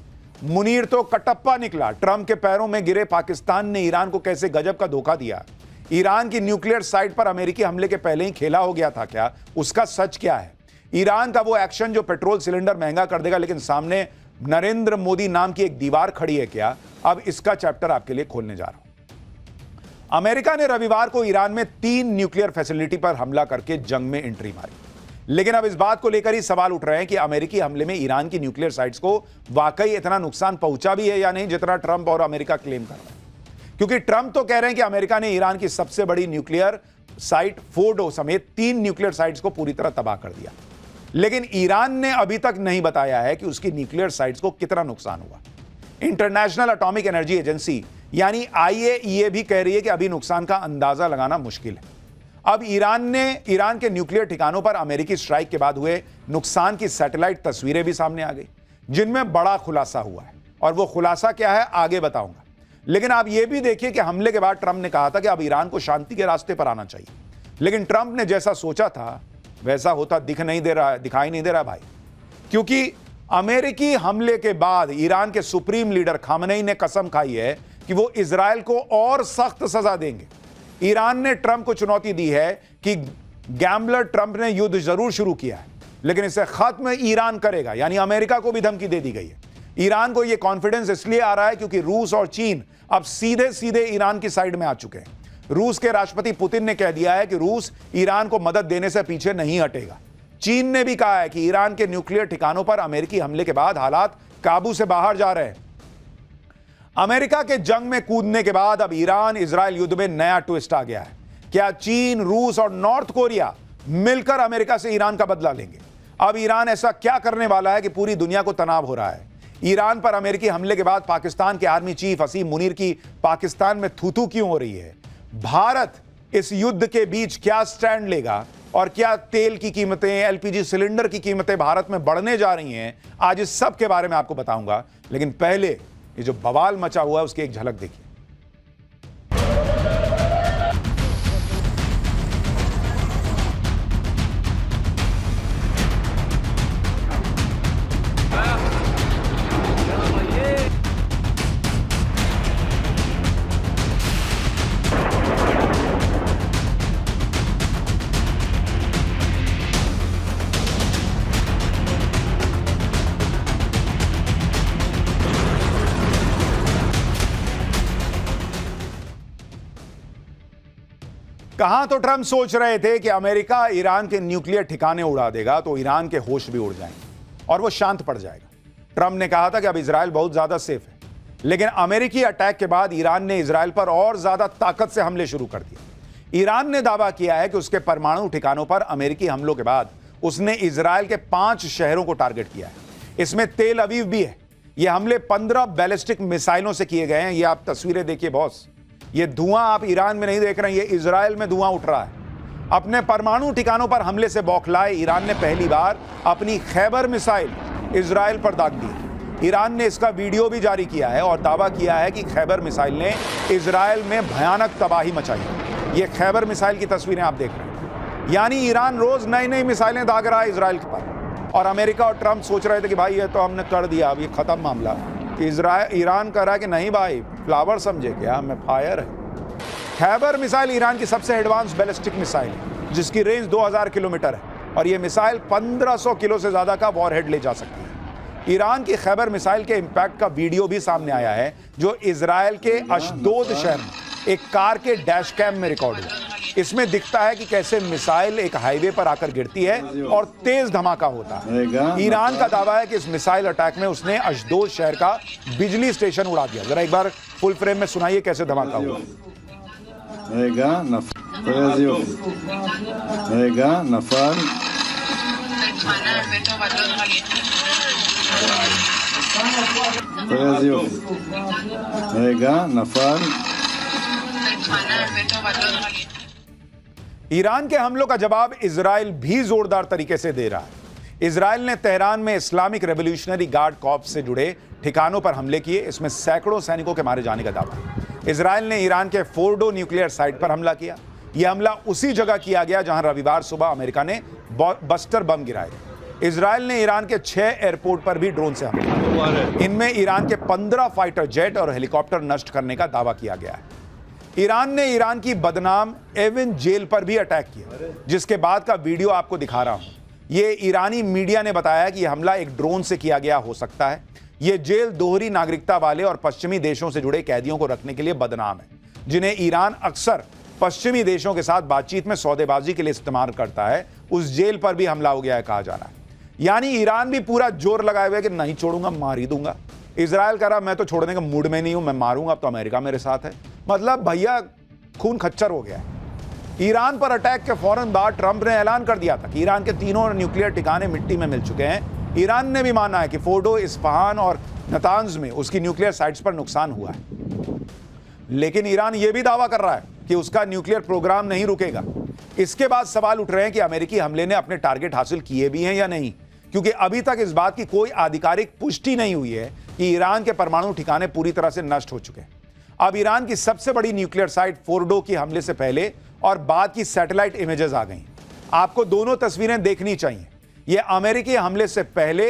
Speaker 1: मुनीर तो कटप्पा निकला। ट्रंप के पैरों में गिरे पाकिस्तान ने ईरान को कैसे गजब का धोखा दिया। ईरान की न्यूक्लियर साइट पर अमेरिकी हमले के पहले ही खेला हो गया था क्या? उसका सच क्या है? ईरान का वो एक्शन जो पेट्रोल सिलेंडर महंगा कर देगा, लेकिन सामने नरेंद्र मोदी नाम की एक दीवार खड़ी है क्या? अब इसका चैप्टर आपके लिए खोलने जा रहा हूं। अमेरिका ने रविवार को ईरान में 3 न्यूक्लियर फैसिलिटी पर हमला करके जंग में एंट्री मारी। लेकिन अब इस बात को लेकर ही सवाल उठ रहे हैं कि अमेरिकी हमले में ईरान की न्यूक्लियर साइट्स को वाकई इतना नुकसान पहुंचा भी है या नहीं, जितना ट्रंप और अमेरिका क्लेम कर रहे हैं। क्योंकि ट्रंप तो कह रहे हैं कि अमेरिका ने ईरान की सबसे बड़ी न्यूक्लियर साइट फोर्डो समेत 3 न्यूक्लियर साइट्स को पूरी तरह तबाह कर दिया। लेकिन ईरान ने अभी तक नहीं बताया है कि उसकी न्यूक्लियर साइट्स को कितना नुकसान हुआ। इंटरनेशनल एटॉमिक एनर्जी एजेंसी यानी आईएईए भी कह रही है कि अभी नुकसान का अंदाजा लगाना मुश्किल है। अब ईरान के न्यूक्लियर ठिकानों पर अमेरिकी स्ट्राइक के बाद हुए नुकसान की सैटेलाइट तस्वीरें भी सामने आ गई, जिनमें बड़ा खुलासा हुआ है, और वो खुलासा क्या है आगे बताऊंगा। लेकिन आप यह भी देखिए कि हमले के बाद ट्रंप ने कहा था कि अब ईरान को शांति के रास्ते पर आना चाहिए। लेकिन ट्रंप ने जैसा सोचा था वैसा होता दिखाई नहीं दे रहा भाई। क्योंकि अमेरिकी हमले के बाद ईरान के सुप्रीम लीडर खामनेई ने कसम खाई है कि वो इजराइल को और सख्त सजा देंगे। ईरान ने ट्रंप को चुनौती दी है कि गैम्बलर ट्रंप ने युद्ध जरूर शुरू किया है, लेकिन इसे खत्म ईरान करेगा, यानी अमेरिका को भी धमकी दे दी गई है। ईरान को यह कॉन्फिडेंस इसलिए आ रहा है क्योंकि रूस और चीन अब सीधे सीधे ईरान की साइड में आ चुके हैं। रूस के राष्ट्रपति पुतिन ने कह दिया है कि रूस ईरान को मदद देने से पीछे नहीं हटेगा। चीन ने भी कहा है कि ईरान के न्यूक्लियर ठिकानों पर अमेरिकी हमले के बाद हालात काबू से बाहर जा रहे हैं। अमेरिका के जंग में कूदने के बाद अब ईरान इजराइल युद्ध में नया ट्विस्ट आ गया है। क्या चीन, रूस और नॉर्थ कोरिया मिलकर अमेरिका से ईरान का बदला लेंगे? अब ईरान ऐसा क्या करने वाला है कि पूरी दुनिया को तनाव हो रहा है? ईरान पर अमेरिकी हमले के बाद पाकिस्तान के आर्मी चीफ असीम मुनीर की पाकिस्तान में थू-थू क्यों हो रही है? भारत इस युद्ध के बीच क्या स्टैंड लेगा और क्या तेल की कीमतें, एलपीजी सिलेंडर की कीमतें भारत में बढ़ने जा रही हैं? आज इस सब के बारे में आपको बताऊंगा, लेकिन पहले ये जो बवाल मचा हुआ है उसकी एक झलक देखिए। कहां तो ट्रंप सोच रहे थे कि अमेरिका ईरान के न्यूक्लियर ठिकाने उड़ा देगा तो ईरान के होश भी उड़ जाएंगे और वो शांत पड़ जाएगा। ट्रंप ने कहा था कि अब इजराइल बहुत ज्यादा सेफ है, लेकिन अमेरिकी अटैक के बाद ईरान ने इजराइल पर और ज्यादा ताकत से हमले शुरू कर दिए। ईरान ने दावा किया है कि उसके परमाणु ठिकानों पर अमेरिकी हमलों के बाद उसने इजराइल के 5 शहरों को टारगेट किया है। इसमें तेल अवीव भी है। ये हमले 15 बैलिस्टिक मिसाइलों से किए गए हैं। ये आप तस्वीरें देखिए बॉस, ये धुआं आप ईरान में नहीं देख रहे हैं, ये इजराइल में धुआं उठ रहा है। अपने परमाणु ठिकानों पर हमले से बौखलाए ईरान ने पहली बार अपनी खैबर मिसाइल इजराइल पर दाग दी। ईरान ने इसका वीडियो भी जारी किया है और दावा किया है कि खैबर मिसाइल ने इजराइल में भयानक तबाही मचाई। ये खैबर मिसाइल की तस्वीरें आप देख रहे हैं। यानी ईरान रोज नई नई मिसाइलें दाग रहा है इजराइल के पर। और अमेरिका और ट्रंप सोच रहे थे कि भाई ये तो हमने कर दिया, अब ये खत्म मामला। ईरान कह रहा है कि नहीं भाई, फ्लावर समझे क्या, हमें फायर है। खैबर मिसाइल ईरान की सबसे एडवांस बैलिस्टिक मिसाइल है जिसकी रेंज 2000 किलोमीटर है और यह मिसाइल 1500 किलो से ज्यादा का वॉरहेड ले जा सकती है। ईरान की खैबर मिसाइल के इंपैक्ट का वीडियो भी सामने आया है जो इजराइल के अशदोद शहर में एक कार के डैश कैम में रिकॉर्ड हुआ। इसमें दिखता है कि कैसे मिसाइल एक हाईवे पर आकर गिरती है और तेज धमाका होता है। ईरान का दावा है कि इस मिसाइल अटैक में उसने अशदोद शहर का बिजली स्टेशन उड़ा दिया। जरा एक बार फुल फ्रेम में सुनाइए कैसे धमाका हुआ।
Speaker 4: नफल
Speaker 1: ईरान के हमलों का जवाब इजराइल भी जोरदार तरीके से दे रहा है। इजराइल ने तेहरान में इस्लामिक रेवोल्यूशनरी गार्ड कॉर्प्स से जुड़े ठिकानों पर हमले किए। इसमें सैकड़ों सैनिकों के मारे जाने का दावा है। इजराइल ने ईरान के फोर्डो न्यूक्लियर साइट पर हमला किया। यह हमला उसी जगह किया गया जहां रविवार सुबह अमेरिका ने बस्टर बम गिराए। इजराइल ने ईरान के 6 एयरपोर्ट पर भी ड्रोन से हमला किया। इनमें ईरान के 15 फाइटर जेट और हेलीकॉप्टर नष्ट करने का दावा किया गया है। ईरान ने ईरान की बदनाम एविन जेल पर भी अटैक किया, जिसके बाद का वीडियो आपको दिखा रहा हूं। यह ईरानी मीडिया ने बताया कि यह हमला एक ड्रोन से किया गया हो सकता है। यह जेल दोहरी नागरिकता वाले और पश्चिमी देशों से जुड़े कैदियों को रखने के लिए बदनाम है, जिन्हें ईरान अक्सर पश्चिमी देशों के साथ बातचीत में सौदेबाजी के लिए इस्तेमाल करता है। उस जेल पर भी हमला हो गया है कहा जा रहा है। यानी ईरान भी पूरा जोर लगाए हुए कि नहीं छोड़ूंगा, मार ही दूंगा। इजराइल कह रहा मैं तो छोड़ने के मूड में नहीं हूं, मैं मारूंगा, अब तो अमेरिका मेरे साथ है। मतलब भैया खून खच्चर हो गया है। ईरान पर अटैक के फौरन बाद ट्रंप ने ऐलान कर दिया था कि ईरान के तीनों न्यूक्लियर ठिकाने मिट्टी में मिल चुके हैं। ईरान ने भी माना है कि फोर्डो, इस्फहान और नतांज में उसकी न्यूक्लियर साइट्स पर नुकसान हुआ है। लेकिन ईरान यह भी दावा कर रहा है कि उसका न्यूक्लियर प्रोग्राम नहीं रुकेगा। इसके बाद सवाल उठ रहे हैं कि अमेरिकी हमले ने अपने टारगेट हासिल किए भी हैं या नहीं, क्योंकि अभी तक इस बात की कोई आधिकारिक पुष्टि नहीं हुई है कि ईरान के परमाणु ठिकाने पूरी तरह से नष्ट हो चुके हैं। अब ईरान की सबसे बड़ी न्यूक्लियर साइट फोर्डो की हमले से पहले और बाद की सैटेलाइट इमेजेस आ गई। आपको दोनों तस्वीरें देखनी चाहिए। यह अमेरिकी हमले से पहले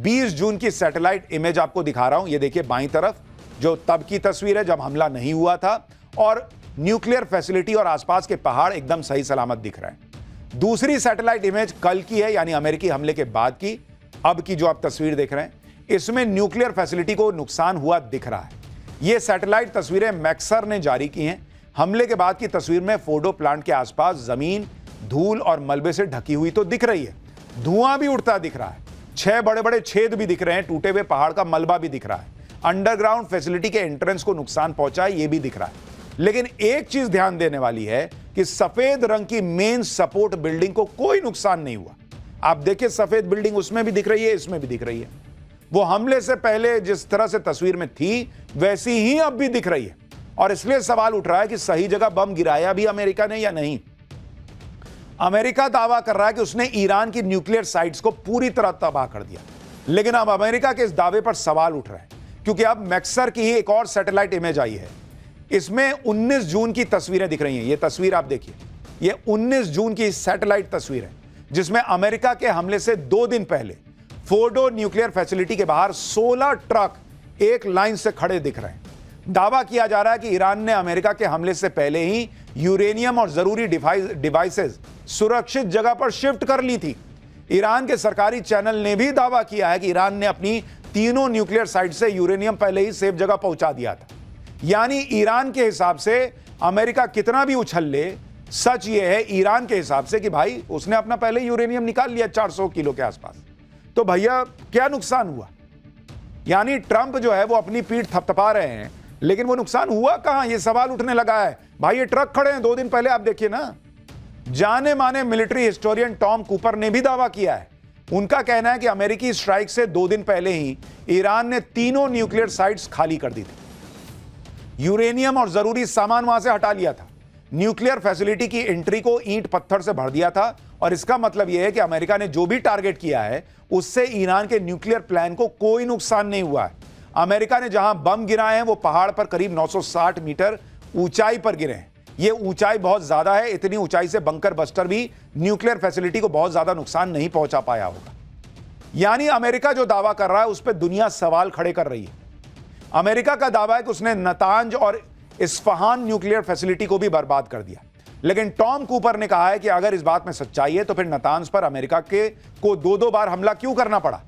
Speaker 1: 20 जून की सैटेलाइट इमेज आपको दिखा रहा हूं। यह देखिए बाईं तरफ, जो तब की तस्वीर है जब हमला नहीं हुआ था, और न्यूक्लियर फैसिलिटी और आसपास के पहाड़ एकदम सही सलामत दिख रहे हैं। दूसरी सैटेलाइट इमेज कल की है, यानी अमेरिकी हमले के बाद की। अब की जो आप तस्वीर देख रहे हैं, इसमें न्यूक्लियर फैसिलिटी को नुकसान हुआ दिख रहा है। ये सैटेलाइट तस्वीरें मैक्सर ने जारी की हैं। हमले के बाद की तस्वीर में फोर्डो प्लांट के आसपास जमीन धूल और मलबे से ढकी हुई तो दिख रही है, धुआं भी उड़ता दिख रहा है, 6 बड़े बड़े छेद भी दिख रहे हैं, टूटे हुए पहाड़ का मलबा भी दिख रहा है, अंडरग्राउंड फैसिलिटी के एंट्रेंस को नुकसान पहुंचा है, यह भी दिख रहा है। लेकिन एक चीज ध्यान देने वाली है कि सफेद रंग की मेन सपोर्ट बिल्डिंग को कोई नुकसान नहीं हुआ। आप देखिए, सफेद बिल्डिंग उसमें भी दिख रही है, इसमें भी दिख रही है। वो हमले से पहले जिस तरह से तस्वीर में थी वैसी ही अब भी दिख रही है। और इसलिए सवाल उठ रहा है कि सही जगह बम गिराया भी अमेरिका ने या नहीं। अमेरिका दावा कर रहा है कि उसने ईरान की न्यूक्लियर साइट्स को पूरी तरह तबाह कर दिया, लेकिन अब अमेरिका के इस दावे पर सवाल उठ रहे हैं, क्योंकि अब मैक्सर की ही एक और सैटेलाइट इमेज आई है। इसमें 19 जून की तस्वीरें दिख रही हैं। यह तस्वीर आप देखिए, यह 19 जून की सैटेलाइट तस्वीर है, जिसमें अमेरिका के हमले से 2 दिन पहले फोर्डो न्यूक्लियर फैसिलिटी के बाहर 16 ट्रक एक लाइन से खड़े दिख रहे हैं। दावा किया जा रहा है कि ईरान ने अमेरिका के हमले से पहले ही यूरेनियम और जरूरी डिवाइसेस सुरक्षित जगह पर शिफ्ट कर ली थी। ईरान के सरकारी चैनल ने भी दावा किया है कि ईरान ने अपनी तीनों न्यूक्लियर साइट से यूरेनियम पहले ही सेफ जगह पहुंचा दिया था। यानी ईरान के हिसाब से अमेरिका कितना भी उछल ले, सच यह है ईरान के हिसाब से कि भाई उसने अपना पहले यूरेनियम निकाल लिया 400 किलो के आसपास, तो भैया क्या नुकसान हुआ। यानी ट्रंप जो है वो अपनी पीठ थपथपा रहे हैं, लेकिन वो नुकसान हुआ कहां, ये सवाल उठने लगा है। भाई ये ट्रक खड़े हैं 2 दिन पहले, आप देखिए ना। जाने माने मिलिट्री हिस्टोरियन टॉम कूपर ने भी दावा किया है। उनका कहना है कि अमेरिकी स्ट्राइक से 2 दिन पहले ही ईरान ने तीनों न्यूक्लियर साइट्स खाली कर दी थी, यूरेनियम और जरूरी सामान वहां से हटा लिया था, न्यूक्लियर फैसिलिटी की एंट्री को ईंट पत्थर से भर दिया था। और इसका मतलब यह है कि अमेरिका ने जो भी टारगेट किया है उससे ईरान के न्यूक्लियर प्लान को कोई नुकसान नहीं हुआ है। अमेरिका ने जहां बम गिराए हैं वो पहाड़ पर करीब 960 मीटर ऊंचाई पर गिरे हैं। ये ऊंचाई बहुत ज्यादा है, इतनी ऊंचाई से बंकर बस्टर भी न्यूक्लियर फैसिलिटी को बहुत ज्यादा नुकसान नहीं पहुंचा पाया होगा। यानी अमेरिका जो दावा कर रहा है उस पर दुनिया सवाल खड़े कर रही है। अमेरिका का दावा है कि उसने नतांज और इस्फहान न्यूक्लियर फैसिलिटी को भी बर्बाद कर दिया, लेकिन टॉम कूपर ने कहा है कि अगर इस बात में सच्चाई है तो फिर नतांज पर अमेरिका को 2-2 बार हमला क्यों करना पड़ा।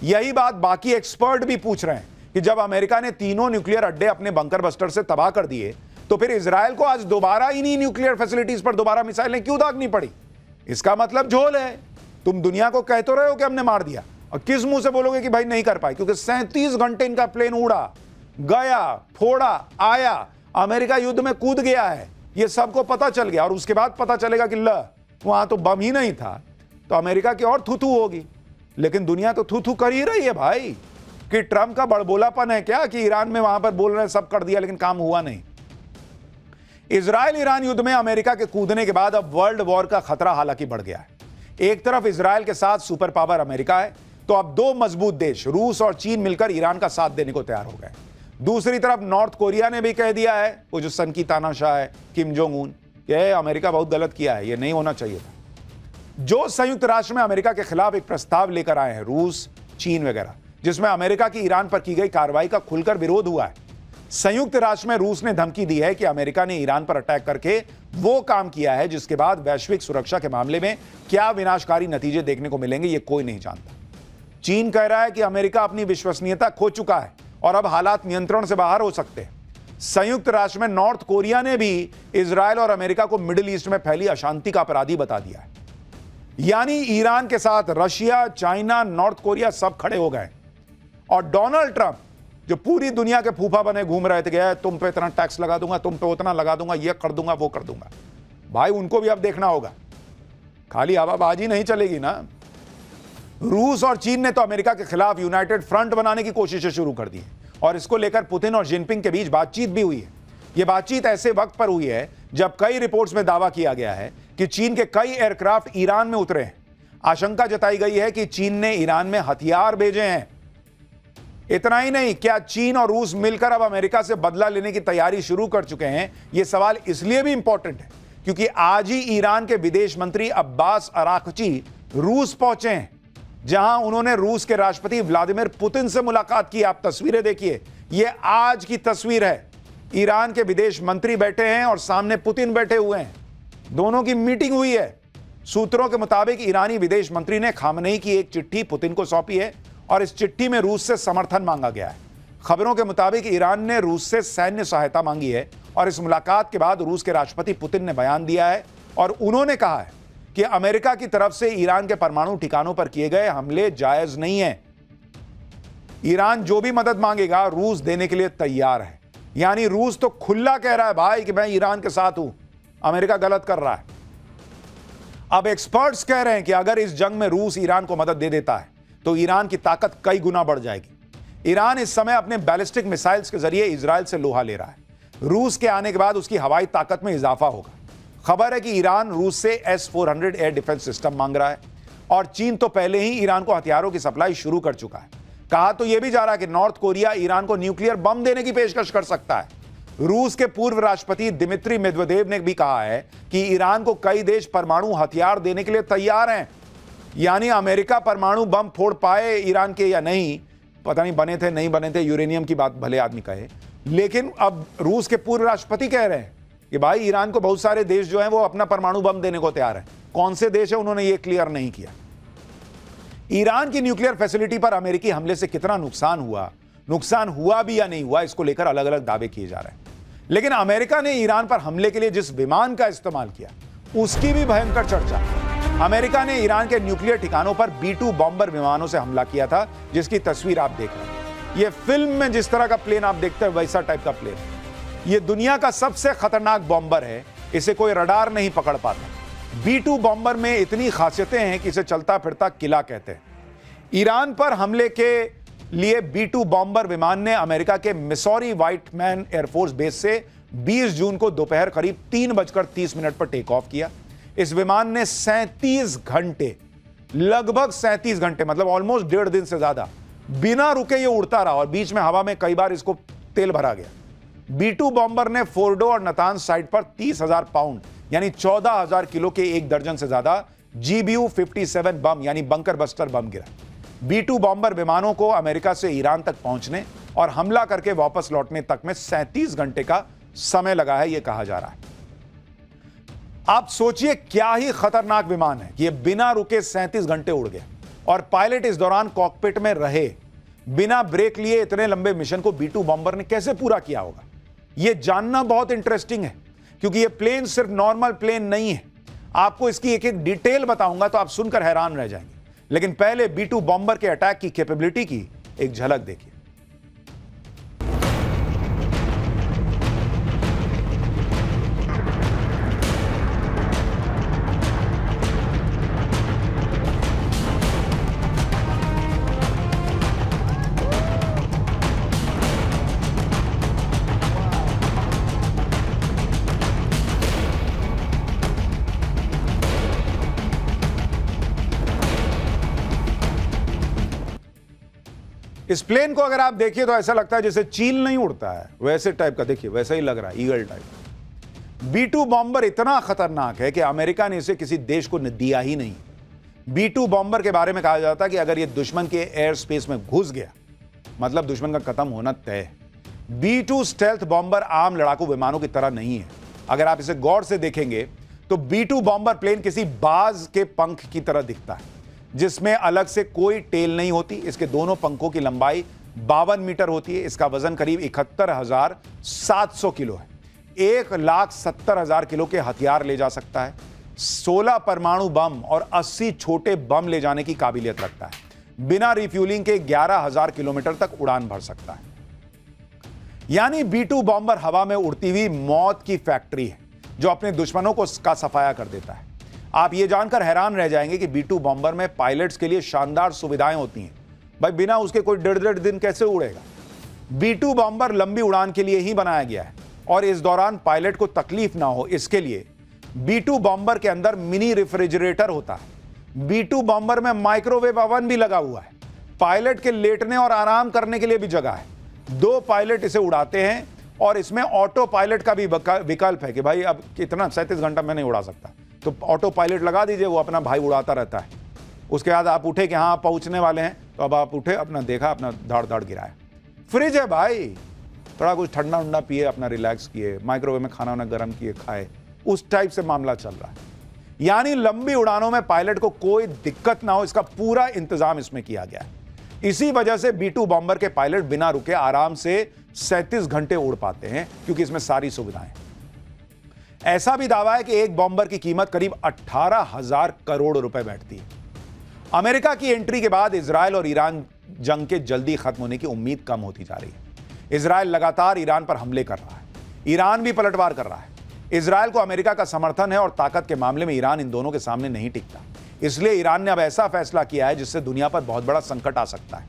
Speaker 1: यही बात बाकी एक्सपर्ट भी पूछ रहे हैं कि जब अमेरिका ने तीनों न्यूक्लियर अड्डे अपने बंकर बस्टर से तबाह कर दिए तो फिर इजराइल को आज दोबारा इन्हीं न्यूक्लियर फैसिलिटीज पर दोबारा मिसाइलें क्यों दागनी पड़ी। इसका मतलब झोल है। तुम दुनिया को कह तो रहे हो कि हमने मार दिया, और किस मुंह से बोलोगे कि भाई नहीं कर पाए, क्योंकि 37 घंटे इनका प्लेन उड़ा गया, फोड़ा, आया, अमेरिका युद्ध में कूद गया है, यह सबको पता चल गया। और उसके बाद पता चलेगा कि वहां तो बम ही नहीं था, तो अमेरिका की और थू-थू होगी। लेकिन दुनिया तो थू-थू कर ही रही है भाई, कि ट्रंप का बड़बोलापन है क्या कि ईरान में वहां पर बोल रहे हैं सब कर दिया लेकिन काम हुआ नहीं। इजराइल ईरान युद्ध में अमेरिका के कूदने के बाद अब वर्ल्ड वॉर का खतरा हालांकि बढ़ गया है। एक तरफ इजराइल के साथ सुपर पावर अमेरिका है, तो अब 2 मजबूत देश रूस और चीन मिलकर ईरान का साथ देने को तैयार हो गए। दूसरी तरफ नॉर्थ कोरिया ने भी कह दिया है, वो जो सन की तानाशाह है किम जोंग उन, कि अमेरिका बहुत गलत किया है, ये नहीं होना चाहिए था। जो संयुक्त राष्ट्र में अमेरिका के खिलाफ एक प्रस्ताव लेकर आए हैं रूस, चीन वगैरह, जिसमें अमेरिका की ईरान पर की गई कार्रवाई का खुलकर विरोध हुआ है। संयुक्त राष्ट्र में रूस ने धमकी दी है कि अमेरिका ने ईरान पर अटैक करके वो काम किया है जिसके बाद वैश्विक सुरक्षा के मामले में क्या विनाशकारी नतीजे देखने को मिलेंगे, ये कोई नहीं जानता। चीन कह रहा है कि अमेरिका अपनी विश्वसनीयता खो चुका है और अब हालात नियंत्रण से बाहर हो सकते हैं। संयुक्त राष्ट्र में नॉर्थ कोरिया ने भी इजराइल और अमेरिका को मिडिल ईस्ट में फैली अशांति का अपराधी बता दिया है। यानी ईरान के साथ रशिया, चाइना, नॉर्थ कोरिया सब खड़े हो गए। और डोनाल्ड ट्रंप जो पूरी दुनिया के फूफा बने घूम रहे थे, तुम पे इतना टैक्स लगा दूंगा, तुम पे उतना लगा दूंगा, ये कर दूंगा, वो कर दूंगा, भाई उनको भी अब देखना होगा, खाली हवाबाजी नहीं चलेगी ना। रूस और चीन ने तो अमेरिका के खिलाफ यूनाइटेड फ्रंट बनाने की कोशिशें शुरू कर दी है, और इसको लेकर पुतिन और जिनपिंग के बीच बातचीत भी हुई है। यह बातचीत ऐसे वक्त पर हुई है जब कई रिपोर्ट्स में दावा किया गया है कि चीन के कई एयरक्राफ्ट ईरान में उतरे हैं। आशंका जताई गई है कि चीन ने ईरान में हथियार भेजे हैं। इतना ही नहीं, क्या चीन और रूस मिलकर अब अमेरिका से बदला लेने की तैयारी शुरू कर चुके हैं? यह सवाल इसलिए भी इंपॉर्टेंट है क्योंकि आज ही ईरान के विदेश मंत्री अब्बास अराक्ची रूस पहुंचे हैं, जहां उन्होंने रूस के राष्ट्रपति व्लादिमीर पुतिन से मुलाकात की। आप तस्वीरें देखिए, यह आज की तस्वीर है। ईरान के विदेश मंत्री बैठे हैं और सामने पुतिन बैठे हुए हैं, दोनों की मीटिंग हुई है। सूत्रों के मुताबिक ईरानी विदेश मंत्री ने खामनेई की एक चिट्ठी पुतिन को सौंपी है और इस चिट्ठी में रूस से समर्थन मांगा गया है। खबरों के मुताबिक ईरान ने रूस से सैन्य सहायता मांगी है और इस मुलाकात के बाद रूस के राष्ट्रपति पुतिन ने बयान दिया है और उन्होंने कहा है कि अमेरिका की तरफ से ईरान के परमाणु ठिकानों पर किए गए हमले जायज नहीं है। ईरान जो भी मदद मांगेगा रूस देने के लिए तैयार है। यानी रूस तो खुला कह रहा है भाई कि मैं ईरान के साथ हूं, अमेरिका गलत कर रहा है। अब एक्सपर्ट्स कह रहे हैं कि अगर इस जंग में रूस ईरान को मदद दे देता है तो ईरान की ताकत कई गुना बढ़ जाएगी। ईरान इस समय अपने बैलिस्टिक मिसाइल्स के जरिए इजराइल से लोहा ले रहा है। रूस के आने के बाद उसकी हवाई ताकत में इजाफा होगा। खबर है कि ईरान रूस से S-400 एयर डिफेंस सिस्टम मांग रहा है और चीन तो पहले ही ईरान को हथियारों की सप्लाई शुरू कर चुका है। कहा तो यह भी जा रहा है कि नॉर्थ कोरिया ईरान को न्यूक्लियर बम देने की पेशकश कर सकता है। रूस के पूर्व राष्ट्रपति दिमित्री मेदवेदेव ने भी कहा है कि ईरान को कई देश परमाणु हथियार देने के लिए तैयार हैं। यानी अमेरिका परमाणु बम फोड़ पाए ईरान के या नहीं, पता नहीं, बने थे नहीं बने थे, यूरेनियम की बात भले आदमी कहे, लेकिन अब रूस के पूर्व राष्ट्रपति कह रहे हैं कि भाई ईरान को बहुत सारे देश जो हैं वो अपना परमाणु बम देने को तैयार है। कौन से देश है उन्होंने ये क्लियर नहीं किया। ईरान की न्यूक्लियर फैसिलिटी पर अमेरिकी हमले से कितना नुकसान हुआ भी या नहीं हुआ, इसको लेकर अलग अलग दावे किए जा रहे हैं। लेकिन अमेरिका ने ईरान पर हमले के लिए जिस विमान का इस्तेमाल किया उसकी भी भयंकर चर्चा। अमेरिका ने ईरान के न्यूक्लियर ठिकानों पर B-2 बॉम्बर विमानों से हमला किया था, जिसकी तस्वीर आप देख रहे हैं। यह फिल्म में जिस तरह का प्लेन आप देखते हैं वैसा टाइप का प्लेन है। यह दुनिया का सबसे खतरनाक बॉम्बर है, इसे कोई रडार नहीं पकड़ पाता। B-2 बॉम्बर में इतनी खासियतें हैं कि इसे चलता फिरता किला कहते हैं। ईरान पर हमले के लिए B-2 बॉम्बर विमान ने अमेरिका के मिसौरी व्हाइटमैन एयरफोर्स बेस से 20 जून को दोपहर करीब 3:30 पर टेक ऑफ किया। इस विमान ने 37 घंटे, लगभग 37 घंटे, मतलब ऑलमोस्ट 1.5 दिन से ज्यादा बिना रुके ये उड़ता रहा और बीच में हवा में कई बार इसको तेल भरा गया। B-2 बॉम्बर ने फोर्डो और नतांज साइट पर 30,000 पाउंड यानी 14,000 किलो के 1 दर्जन से ज्यादा GBU-57 बम यानी बंकर बस्टर बम गिरा। B-2 बॉम्बर विमानों को अमेरिका से ईरान तक पहुंचने और हमला करके वापस लौटने तक में 37 घंटे का समय लगा है, यह कहा जा रहा है। आप सोचिए क्या ही खतरनाक विमान है कि यह बिना रुके 37 घंटे उड़ गया और पायलट इस दौरान कॉकपिट में रहे। बिना ब्रेक लिए इतने लंबे मिशन को B-2 बॉम्बर ने कैसे पूरा किया होगा, यह जानना बहुत इंटरेस्टिंग है, क्योंकि यह प्लेन सिर्फ नॉर्मल प्लेन नहीं है। आपको इसकी एक एक डिटेल बताऊंगा तो आप सुनकर हैरान रह जाएंगे। लेकिन पहले B-2 बॉम्बर के अटैक की कैपेबिलिटी की एक झलक देखिए। इस प्लेन को अगर आप देखिए तो ऐसा लगता है जैसे चील नहीं उड़ता है, वैसे टाइप का, देखिए वैसा ही लग रहा है, ईगल टाइप। B-2 बॉम्बर इतना खतरनाक है कि अमेरिका ने इसे किसी देश को दिया ही नहीं। B-2 बॉम्बर के बारे में कहा जाता है कि अगर यह दुश्मन के एयर स्पेस में घुस गया मतलब दुश्मन का खत्म होना तय है। B-2 स्टेल्थ बॉम्बर आम लड़ाकू विमानों की तरह नहीं है। अगर आप इसे गौर से देखेंगे तो B-2 बॉम्बर प्लेन किसी बाज के पंख की तरह दिखता है, जिसमें अलग से कोई टेल नहीं होती। इसके दोनों पंखों की लंबाई 52 मीटर होती है। इसका वजन करीब 71,700 किलो है। 1,70,000 किलो के हथियार ले जा सकता है। 16 परमाणु बम और 80 छोटे बम ले जाने की काबिलियत रखता है। बिना रिफ्यूलिंग के 11,000 किलोमीटर तक उड़ान भर सकता है। यानी B-2 बॉम्बर हवा में उड़ती हुई मौत की फैक्ट्री है जो अपने दुश्मनों को का सफाया कर देता है। आप ये जानकर हैरान रह जाएंगे कि B-2 बॉम्बर में पायलट्स के लिए शानदार सुविधाएं होती हैं। भाई बिना उसके कोई 1.5 दिन कैसे उड़ेगा। B-2 बॉम्बर लंबी उड़ान के लिए ही बनाया गया है और इस दौरान पायलट को तकलीफ ना हो इसके लिए B-2 बॉम्बर के अंदर मिनी रेफ्रिजरेटर होता है। B-2 बॉम्बर में माइक्रोवेव ओवन भी लगा हुआ है। पायलट के लेटने और आराम करने के लिए भी जगह है। 2 पायलट इसे उड़ाते हैं और इसमें ऑटो पायलट का भी विकल्प है कि भाई अब कितना 37 घंटा मैं नहीं उड़ा सकता, तो ऑटो पायलट लगा दीजिए, वो अपना भाई उड़ाता रहता है। उसके बाद आप उठे कि हाँ पहुंचने वाले हैं, तो अब आप उठे, अपना देखा, अपना दाड़ दाड़ गिराया। फ्रिज है भाई, थोड़ा कुछ ठंडा उंडा पिए, अपना रिलैक्स किए, माइक्रोवेव में खाना वाना गर्म किए खाए, उस टाइप से मामला चल रहा है। यानी लंबी उड़ानों में पायलट को कोई दिक्कत ना हो, इसका पूरा इंतजाम इसमें किया गया है। इसी वजह से B-2 बॉम्बर के पायलट बिना रुके आराम से 37 घंटे उड़ पाते हैं, क्योंकि इसमें सारी सुविधाएं। ऐसा भी दावा है कि एक बॉम्बर की कीमत करीब 18,000 करोड़ रुपए बैठती है। अमेरिका की एंट्री के बाद इजरायल और ईरान जंग के जल्दी खत्म होने की उम्मीद कम होती जा रही है। इजरायल लगातार ईरान पर हमले कर रहा है, ईरान भी पलटवार कर रहा है। इजरायल को अमेरिका का समर्थन है और ताकत के मामले में ईरान इन दोनों के सामने नहीं टिकता। इसलिए ईरान ने अब ऐसा फैसला किया है जिससे दुनिया पर बहुत बड़ा संकट आ सकता है।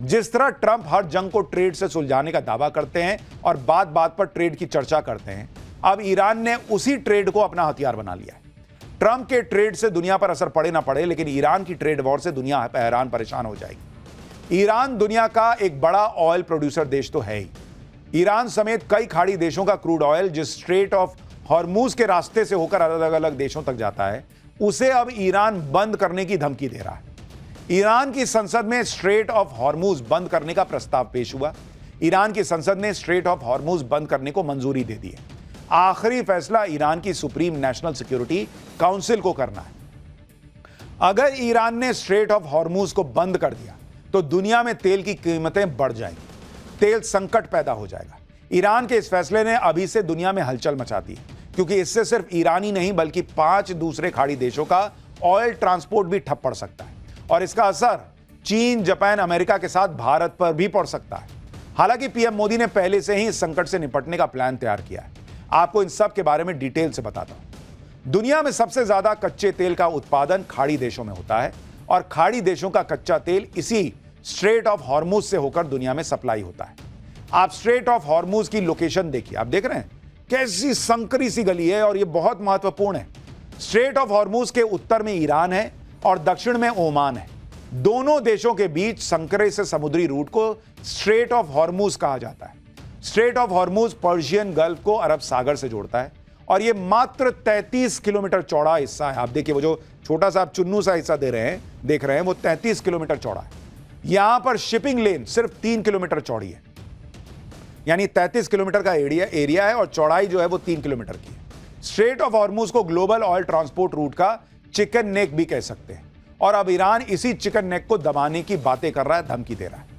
Speaker 1: जिस तरह ट्रंप हर जंग को ट्रेड से सुलझाने का दावा करते हैं और बात बात पर ट्रेड की चर्चा करते हैं, अब ईरान ने उसी ट्रेड को अपना हथियार बना लिया है। ट्रंप के ट्रेड से दुनिया पर असर पड़े ना पड़े, लेकिन ईरान की ट्रेड वॉर से दुनिया हैरान परेशान हो जाएगी। ईरान दुनिया का एक बड़ा ऑयल प्रोड्यूसर देश तो है ही। ईरान समेत कई खाड़ी देशों का क्रूड ऑयल जिस स्ट्रेट ऑफ हॉर्मूज के रास्ते से होकर अलग अलग देशों तक जाता है, उसे अब ईरान बंद करने की धमकी दे रहा है। ईरान की संसद में स्ट्रेट ऑफ हॉर्मूज बंद करने का प्रस्ताव पेश हुआ। ईरान की संसद ने स्ट्रेट ऑफ हॉर्मूज बंद करने को मंजूरी दे दी है। आखिरी फैसला ईरान की सुप्रीम नेशनल सिक्योरिटी काउंसिल को करना है। अगर ईरान ने स्ट्रेट ऑफ हॉर्मूज को बंद कर दिया तो दुनिया में तेल की कीमतें बढ़ जाएंगी, तेल संकट पैदा हो जाएगा। ईरान के इस फैसले ने अभी से दुनिया में हलचल मचा दी है, क्योंकि इससे सिर्फ ईरान ही नहीं बल्कि 5 दूसरे खाड़ी देशों का ऑयल ट्रांसपोर्ट भी ठप पड़ सकता है और इसका असर चीन, जापान, अमेरिका के साथ भारत पर भी पड़ सकता है। हालांकि पीएम मोदी ने पहले से ही इस संकट से निपटने का प्लान तैयार किया है। आपको इन सब के बारे में डिटेल से बताता हूं। दुनिया में सबसे ज्यादा कच्चे तेल का उत्पादन खाड़ी देशों में होता है और खाड़ी देशों का कच्चा तेल इसी स्ट्रेट ऑफ हॉर्मूज से होकर दुनिया में सप्लाई होता है। आप स्ट्रेट ऑफ हॉर्मूज की लोकेशन देखिए, आप देख रहे हैं कैसी संकरी सी गली है और यह बहुत महत्वपूर्ण है। स्ट्रेट ऑफ हॉर्मूज के उत्तर में ईरान है और दक्षिण में ओमान है। दोनों देशों के बीच संकरे से समुद्री रूट को स्ट्रेट ऑफ हॉर्मूज कहा जाता है। Straight of Hormuz Persian gulf को अरब सागर से जोड़ता है और यह मात्र 33 किलोमीटर चौड़ा हिस्सा है। आप देखिए, वो जो छोटा सा आप चुन्नू सा हिस्सा देख रहे हैं, वो 33 किलोमीटर चौड़ा है। यहां पर शिपिंग लेन सिर्फ 3 किलोमीटर चौड़ी है, यानी 33 किलोमीटर का एरिया है और चौड़ाई जो है वो 3 किलोमीटर की है। स्ट्रेट ऑफ हॉर्मूज को ग्लोबल ऑयल ट्रांसपोर्ट रूट का चिकन नेक भी कह सकते हैं और अब ईरान इसी चिकन नेक को दबाने की बातें कर रहा है, धमकी दे रहा है।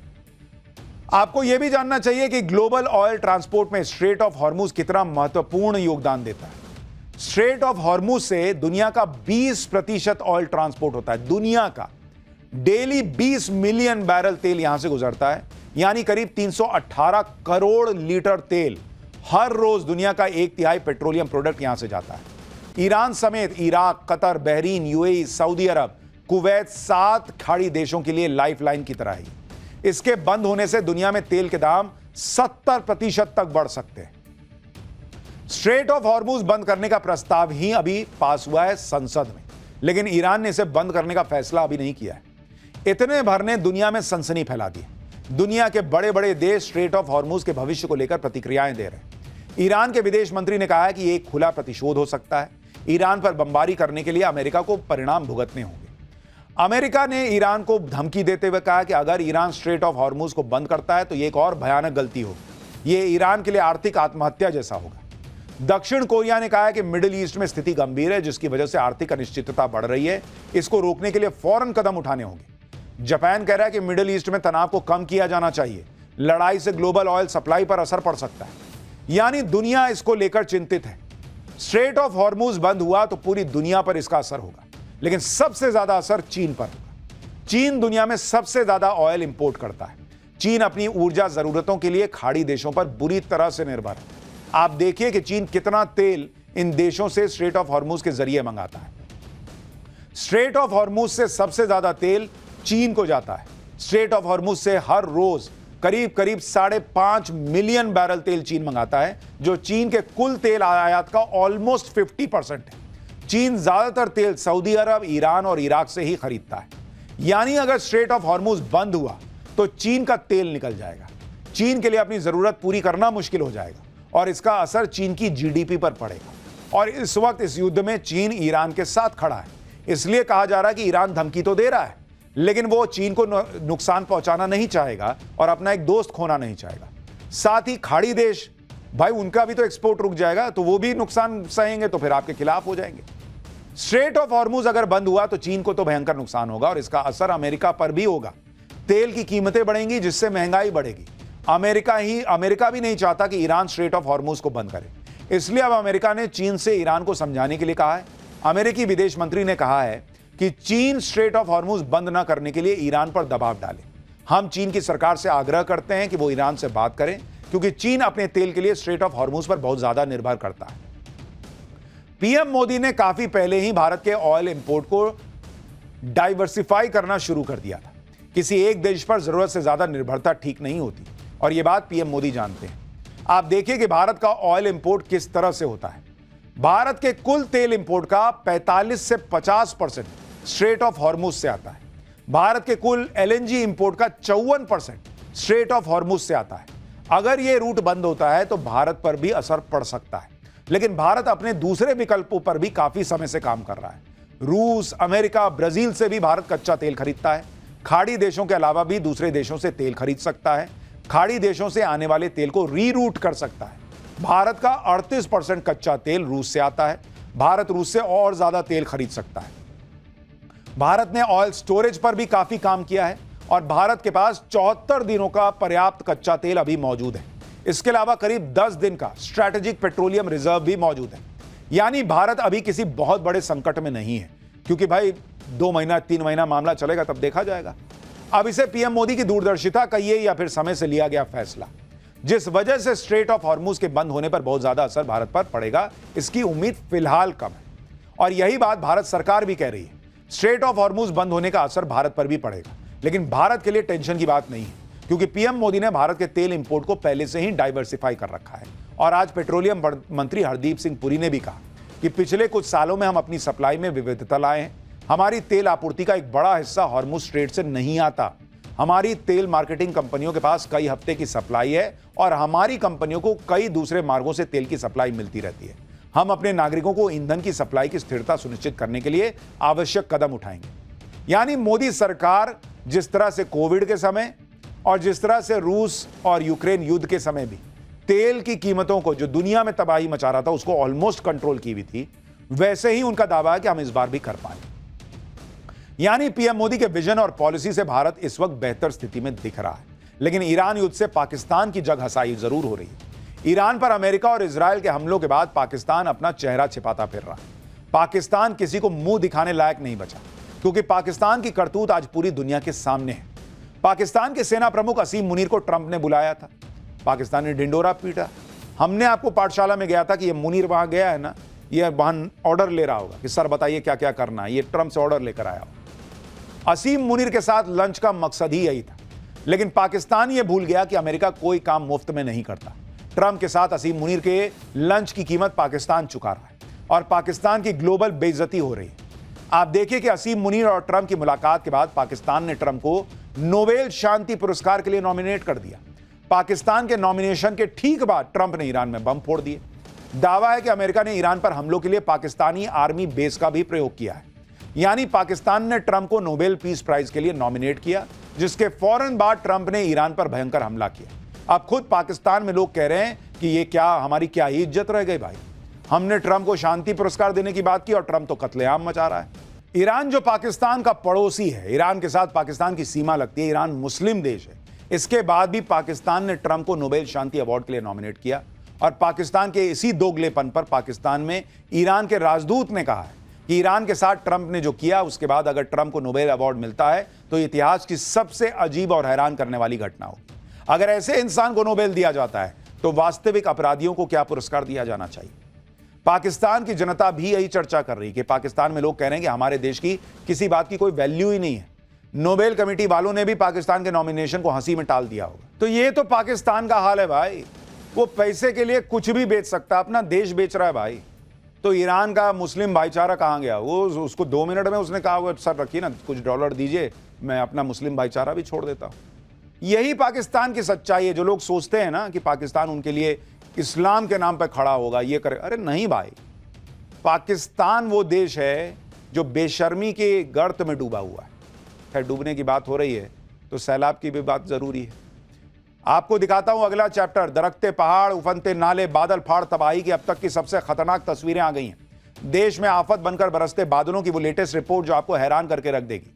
Speaker 1: आपको यह भी जानना चाहिए कि ग्लोबल ऑयल ट्रांसपोर्ट में स्ट्रेट ऑफ हॉर्मूज कितना महत्वपूर्ण योगदान देता है। स्ट्रेट ऑफ हॉर्मूज से दुनिया का 20% ऑयल ट्रांसपोर्ट होता है। दुनिया का डेली 20 मिलियन बैरल तेल यहां से गुजरता है, यानी करीब 318 करोड़ लीटर तेल हर रोज दुनिया का 1/3 पेट्रोलियम प्रोडक्ट यहां से जाता है। ईरान समेत Iraq, Qatar, Bahrain, UAE, Saudi Arab, Kuwait 7 खाड़ी देशों के लिए लाइफलाइन की तरह ही। इसके बंद होने से दुनिया में तेल के दाम 70% तक बढ़ सकते हैं। स्ट्रेट ऑफ हॉर्मूज बंद करने का प्रस्ताव ही अभी पास हुआ है संसद में, लेकिन ईरान ने इसे बंद करने का फैसला अभी नहीं किया है। इतने भर ने दुनिया में सनसनी फैला दी। दुनिया के बड़े बड़े देश स्ट्रेट ऑफ हॉर्मूज के भविष्य को लेकर प्रतिक्रियाएं दे रहे हैं। ईरान के विदेश मंत्री ने कहा है कि एक खुला प्रतिशोध हो सकता है। ईरान पर बमबारी करने के लिए अमेरिका को परिणाम भुगतने होंगे। अमेरिका ने ईरान को धमकी देते हुए कहा कि अगर ईरान स्ट्रेट ऑफ हॉर्मूज को बंद करता है तो यह एक और भयानक गलती होगी। यह ईरान के लिए आर्थिक आत्महत्या जैसा होगा। दक्षिण कोरिया ने कहा है कि मिडिल ईस्ट में स्थिति गंभीर है, जिसकी वजह से आर्थिक अनिश्चितता बढ़ रही है। इसको रोकने के लिए फौरन कदम उठाने होंगे। जापान कह रहा है कि मिडिल ईस्ट में तनाव को कम किया जाना चाहिए। लड़ाई से ग्लोबल ऑयल सप्लाई पर असर पड़ सकता है, यानी दुनिया इसको लेकर चिंतित है। स्ट्रेट ऑफ हॉर्मूज बंद हुआ तो पूरी दुनिया पर इसका असर होगा, लेकिन सबसे ज्यादा असर चीन पर होगा। चीन दुनिया में सबसे ज्यादा ऑयल इंपोर्ट करता है। चीन अपनी ऊर्जा जरूरतों के लिए खाड़ी देशों पर बुरी तरह से निर्भर है। आप देखिए कि चीन कितना तेल इन देशों से स्ट्रेट ऑफ हॉर्मूज के जरिए मंगाता है। स्ट्रेट ऑफ हॉर्मूज से सबसे ज्यादा तेल चीन को जाता है। स्ट्रेट ऑफ हॉर्मूज से हर रोज करीब 5.5 मिलियन बैरल तेल चीन मंगाता है, जो चीन के कुल तेल आयात का ऑलमोस्ट 50% है। चीन ज्यादातर तेल सऊदी अरब, ईरान और इराक से ही खरीदता है। यानी अगर स्ट्रेट ऑफ हॉर्मूज बंद हुआ तो चीन का तेल निकल जाएगा। चीन के लिए अपनी जरूरत पूरी करना मुश्किल हो जाएगा और इसका असर चीन की जीडीपी पर पड़ेगा। और इस वक्त इस युद्ध में चीन ईरान के साथ खड़ा है। इसलिए कहा जा रहा है कि ईरान धमकी तो दे रहा है, लेकिन वो चीन को नुकसान पहुंचाना नहीं चाहेगा और अपना एक दोस्त खोना नहीं चाहेगा। साथ ही खाड़ी देश, भाई उनका भी तो एक्सपोर्ट रुक जाएगा, तो वो भी नुकसान सहेंगे तो फिर आपके खिलाफ हो जाएंगे। स्ट्रेट ऑफ हॉर्मुज अगर बंद हुआ तो चीन को तो भयंकर नुकसान होगा और इसका असर अमेरिका पर भी होगा। तेल की कीमतें बढ़ेंगी जिससे महंगाई बढ़ेगी। अमेरिका भी नहीं चाहता कि ईरान स्ट्रेट ऑफ हॉर्मुज को बंद करे। इसलिए अब अमेरिका ने चीन से ईरान को समझाने के लिए कहा है। अमेरिकी विदेश मंत्री ने कहा है कि चीन स्ट्रेट ऑफ हॉर्मुज बंद न करने के लिए ईरान पर दबाव डाले। हम चीन की सरकार से आग्रह करते हैं कि वो ईरान से बात करें, क्योंकि चीन अपने तेल के लिए स्ट्रेट ऑफ हॉर्मुज पर बहुत ज्यादा निर्भर करता है। पीएम मोदी ने काफी पहले ही भारत के ऑयल इंपोर्ट को डाइवर्सिफाई करना शुरू कर दिया था। किसी एक देश पर जरूरत से ज्यादा निर्भरता ठीक नहीं होती और यह बात पीएम मोदी जानते हैं। आप देखिए कि भारत का ऑयल इंपोर्ट किस तरह से होता है। भारत के कुल तेल इंपोर्ट का 45 से 50% स्ट्रेट ऑफ हॉर्मुज से आता है। भारत के कुल एलएनजी इंपोर्ट का 54% स्ट्रेट ऑफ हॉर्मुज से आता है। अगर यह रूट बंद होता है तो भारत पर भी असर पड़ सकता है, लेकिन भारत अपने दूसरे विकल्पों पर भी काफी समय से काम कर रहा है। रूस, अमेरिका, ब्राजील से भी भारत कच्चा तेल खरीदता है। खाड़ी देशों के अलावा भी दूसरे देशों से तेल खरीद सकता है। खाड़ी देशों से आने वाले तेल को रीरूट कर सकता है। भारत का 38% कच्चा तेल रूस से आता है। भारत रूस से और ज्यादा तेल खरीद सकता है। भारत ने ऑयल स्टोरेज पर भी काफी काम किया है और भारत के पास 74 दिनों का पर्याप्त कच्चा तेल अभी मौजूद है। इसके अलावा करीब 10 दिन का स्ट्रैटेजिक पेट्रोलियम रिजर्व भी मौजूद है। यानी भारत अभी किसी बहुत बड़े संकट में नहीं है, क्योंकि भाई 2 महीना 3 महीना मामला चलेगा तब देखा जाएगा। अब इसे पीएम मोदी की दूरदर्शिता कहिए या फिर समय से लिया गया फैसला, जिस वजह से स्ट्रेट ऑफ हॉर्मुज के बंद होने पर बहुत ज्यादा असर भारत पर पड़ेगा, इसकी उम्मीद फिलहाल कम है। और यही बात भारत सरकार भी कह रही है। स्ट्रेट ऑफ हॉर्मुज बंद होने का असर भारत पर भी पड़ेगा, लेकिन भारत के लिए टेंशन की बात नहीं है, क्योंकि पीएम मोदी ने भारत के तेल इंपोर्ट को पहले से ही डाइवर्सिफाई कर रखा है। और आज पेट्रोलियम मंत्री हरदीप सिंह पुरी ने भी कहा कि पिछले कुछ सालों में हम अपनी सप्लाई में विविधता लाए हैं। हमारी तेल आपूर्ति का एक बड़ा हिस्सा हॉर्मुज स्ट्रेट से नहीं आता। हमारी तेल मार्केटिंग कंपनियों के पास कई हफ्ते की सप्लाई है और हमारी कंपनियों को कई दूसरे मार्गों से तेल की सप्लाई मिलती रहती है। हम अपने नागरिकों को ईंधन की सप्लाई की स्थिरता सुनिश्चित करने के लिए आवश्यक कदम उठाएंगे। यानी मोदी सरकार जिस तरह से कोविड के समय और जिस तरह से रूस और यूक्रेन युद्ध के समय भी तेल की कीमतों को, जो दुनिया में तबाही मचा रहा था, उसको ऑलमोस्ट कंट्रोल की हुई थी, वैसे ही उनका दावा है कि हम इस बार भी कर पाएंगे। यानी पीएम मोदी के विजन और पॉलिसी से भारत इस वक्त बेहतर स्थिति में दिख रहा है। लेकिन ईरान युद्ध से पाकिस्तान की जग हसाई जरूर हो रही है। ईरान पर अमेरिका और इजरायल के हमलों के बाद पाकिस्तान अपना चेहरा छिपाता फिर रहा है। पाकिस्तान किसी को मुंह दिखाने लायक नहीं बचा, क्योंकि पाकिस्तान की करतूत आज पूरी दुनिया के सामने है। पाकिस्तान के सेना प्रमुख असीम मुनीर को ट्रंप ने बुलाया था। पाकिस्तान ने ढिंडोरा पीटा। हमने आपको पाठशाला में गया था कि ये मुनीर वहां गया है ना, ये वहां ऑर्डर ले रहा होगा कि सर बताइए क्या क्या करना है। ये ट्रंप से ऑर्डर लेकर आया होगा। असीम मुनीर के साथ लंच का मकसद ही यही था, लेकिन पाकिस्तान ये भूल गया कि अमेरिका कोई काम मुफ्त में नहीं करता। ट्रंप के साथ असीम मुनीर के लंच की कीमत पाकिस्तान चुका रहा है और पाकिस्तान की ग्लोबल बेइज्जती हो रही है। आप देखिए कि असीम मुनीर और ट्रंप की मुलाकात के बाद पाकिस्तान ने ट्रंप को नोबेल शांति पुरस्कार के लिए नॉमिनेट कर दिया। पाकिस्तान के नॉमिनेशन के ठीक बाद ट्रंप ने ईरान में बम फोड़ दिए। दावा है कि अमेरिका ने ईरान पर हमलों के लिए पाकिस्तानी आर्मी बेस का भी प्रयोग किया है। यानी पाकिस्तान ने ट्रंप को नोबेल पीस प्राइज के लिए नॉमिनेट किया, जिसके फौरन बाद ट्रंप ने ईरान पर भयंकर हमला किया। अब खुद पाकिस्तान में लोग कह रहे हैं कि ये क्या, हमारी क्या ही इज्जत रह गई भाई। हमने ट्रंप को शांति पुरस्कार देने की बात की और ट्रंप तो कत्लेआम मचा रहा है। ईरान जो पाकिस्तान का पड़ोसी है, ईरान के साथ पाकिस्तान की सीमा लगती है, ईरान मुस्लिम देश है, इसके बाद भी पाकिस्तान ने ट्रंप को नोबेल शांति अवार्ड के लिए नॉमिनेट किया। और पाकिस्तान के इसी दोगलेपन पर पाकिस्तान में ईरान के राजदूत ने कहा है कि ईरान के साथ ट्रंप ने जो किया, उसके बाद अगर ट्रंप को नोबेल अवार्ड मिलता है तो इतिहास की सबसे अजीब और हैरान करने वाली घटना होगी। अगर ऐसे इंसान को नोबेल दिया जाता है तो वास्तविक अपराधियों को क्या पुरस्कार दिया जाना चाहिए। पाकिस्तान की जनता भी यही चर्चा कर रही है कि पाकिस्तान में लोग कह रहे हैं कि हमारे देश की किसी बात की कोई वैल्यू ही नहीं है। नोबेल कमेटी वालों ने भी पाकिस्तान के नॉमिनेशन को हंसी में टाल दिया होगा। तो ये तो पाकिस्तान का हाल है भाई। वो पैसे के लिए कुछ भी बेच सकता है, अपना देश बेच रहा है भाई। तो ईरान का मुस्लिम भाईचारा कहां गया? वो उसको 2 मिनट में उसने कहा, सर रखिए ना, कुछ डॉलर दीजिए, मैं अपना मुस्लिम भाईचारा भी छोड़ देता हूं। यही पाकिस्तान की सच्चाई है। जो लोग सोचते हैं ना कि पाकिस्तान उनके लिए इस्लाम के नाम पर खड़ा होगा, ये करे, अरे नहीं भाई। पाकिस्तान वो देश है जो बेशर्मी के गर्त में डूबा हुआ है। खैर, डूबने की बात हो रही है तो सैलाब की भी बात जरूरी है। आपको दिखाता हूं अगला चैप्टर। दरकते पहाड़, उफनते नाले, बादल फाड़ तबाही की अब तक की सबसे खतरनाक तस्वीरें आ गई हैं। देश में आफत बनकर बरसते बादलों की वो लेटेस्ट रिपोर्ट जो आपको हैरान करके रख देगी।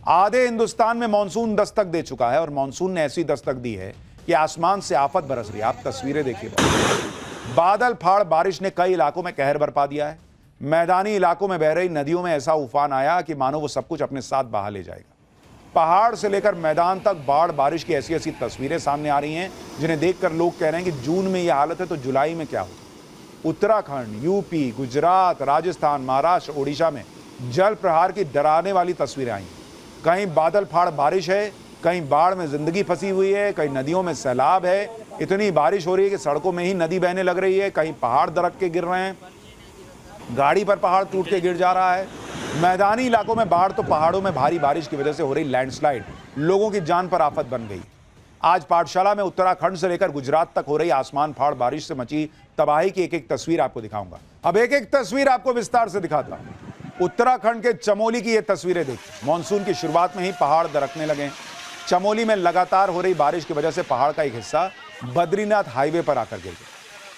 Speaker 1: आधे हिंदुस्तान में मानसून दस्तक दे चुका है और मानसून ने ऐसी दस्तक दी है कि आसमान से आफत बरस रही है। आप तस्वीरें देखिए। बादल फाड़ बारिश ने कई इलाकों में कहर बरपा दिया है। मैदानी इलाकों में बह रही नदियों में ऐसा उफान आया कि मानो वो सब कुछ अपने साथ बहा ले जाएगा। पहाड़ से लेकर मैदान तक बाढ़ बारिश की ऐसी ऐसी तस्वीरें सामने आ रही हैं जिन्हें देखकर लोग कह रहे हैं कि जून में यह हालत है तो जुलाई में क्या हो। उत्तराखंड, यूपी, गुजरात, राजस्थान, महाराष्ट्र, ओडिशा में जल प्रहार की डराने वाली तस्वीरें आई। कहीं बादल फाड़ बारिश है, कहीं बाढ़ में जिंदगी फंसी हुई है, कहीं नदियों में सैलाब है। इतनी बारिश हो रही है कि सड़कों में ही नदी बहने लग रही है। कहीं पहाड़ दरक के गिर रहे हैं, गाड़ी पर पहाड़ टूट के गिर जा रहा है। मैदानी इलाकों में बाढ़ तो पहाड़ों में भारी बारिश की वजह से हो रही लैंडस्लाइड लोगों की जान पर आफत बन गई। आज पाठशाला में उत्तराखंड से लेकर गुजरात तक हो रही आसमान फाड़ बारिश से मची तबाही की एक एक तस्वीर आपको दिखाऊंगा। अब एक एक तस्वीर आपको विस्तार से दिखाता हूं। उत्तराखंड के चमोली की ये तस्वीरें देखिए। मानसून की शुरुआत में ही पहाड़ दरकने लगे। चमोली में लगातार हो रही बारिश की वजह से पहाड़ का एक हिस्सा बद्रीनाथ हाईवे पर आकर गिर गया।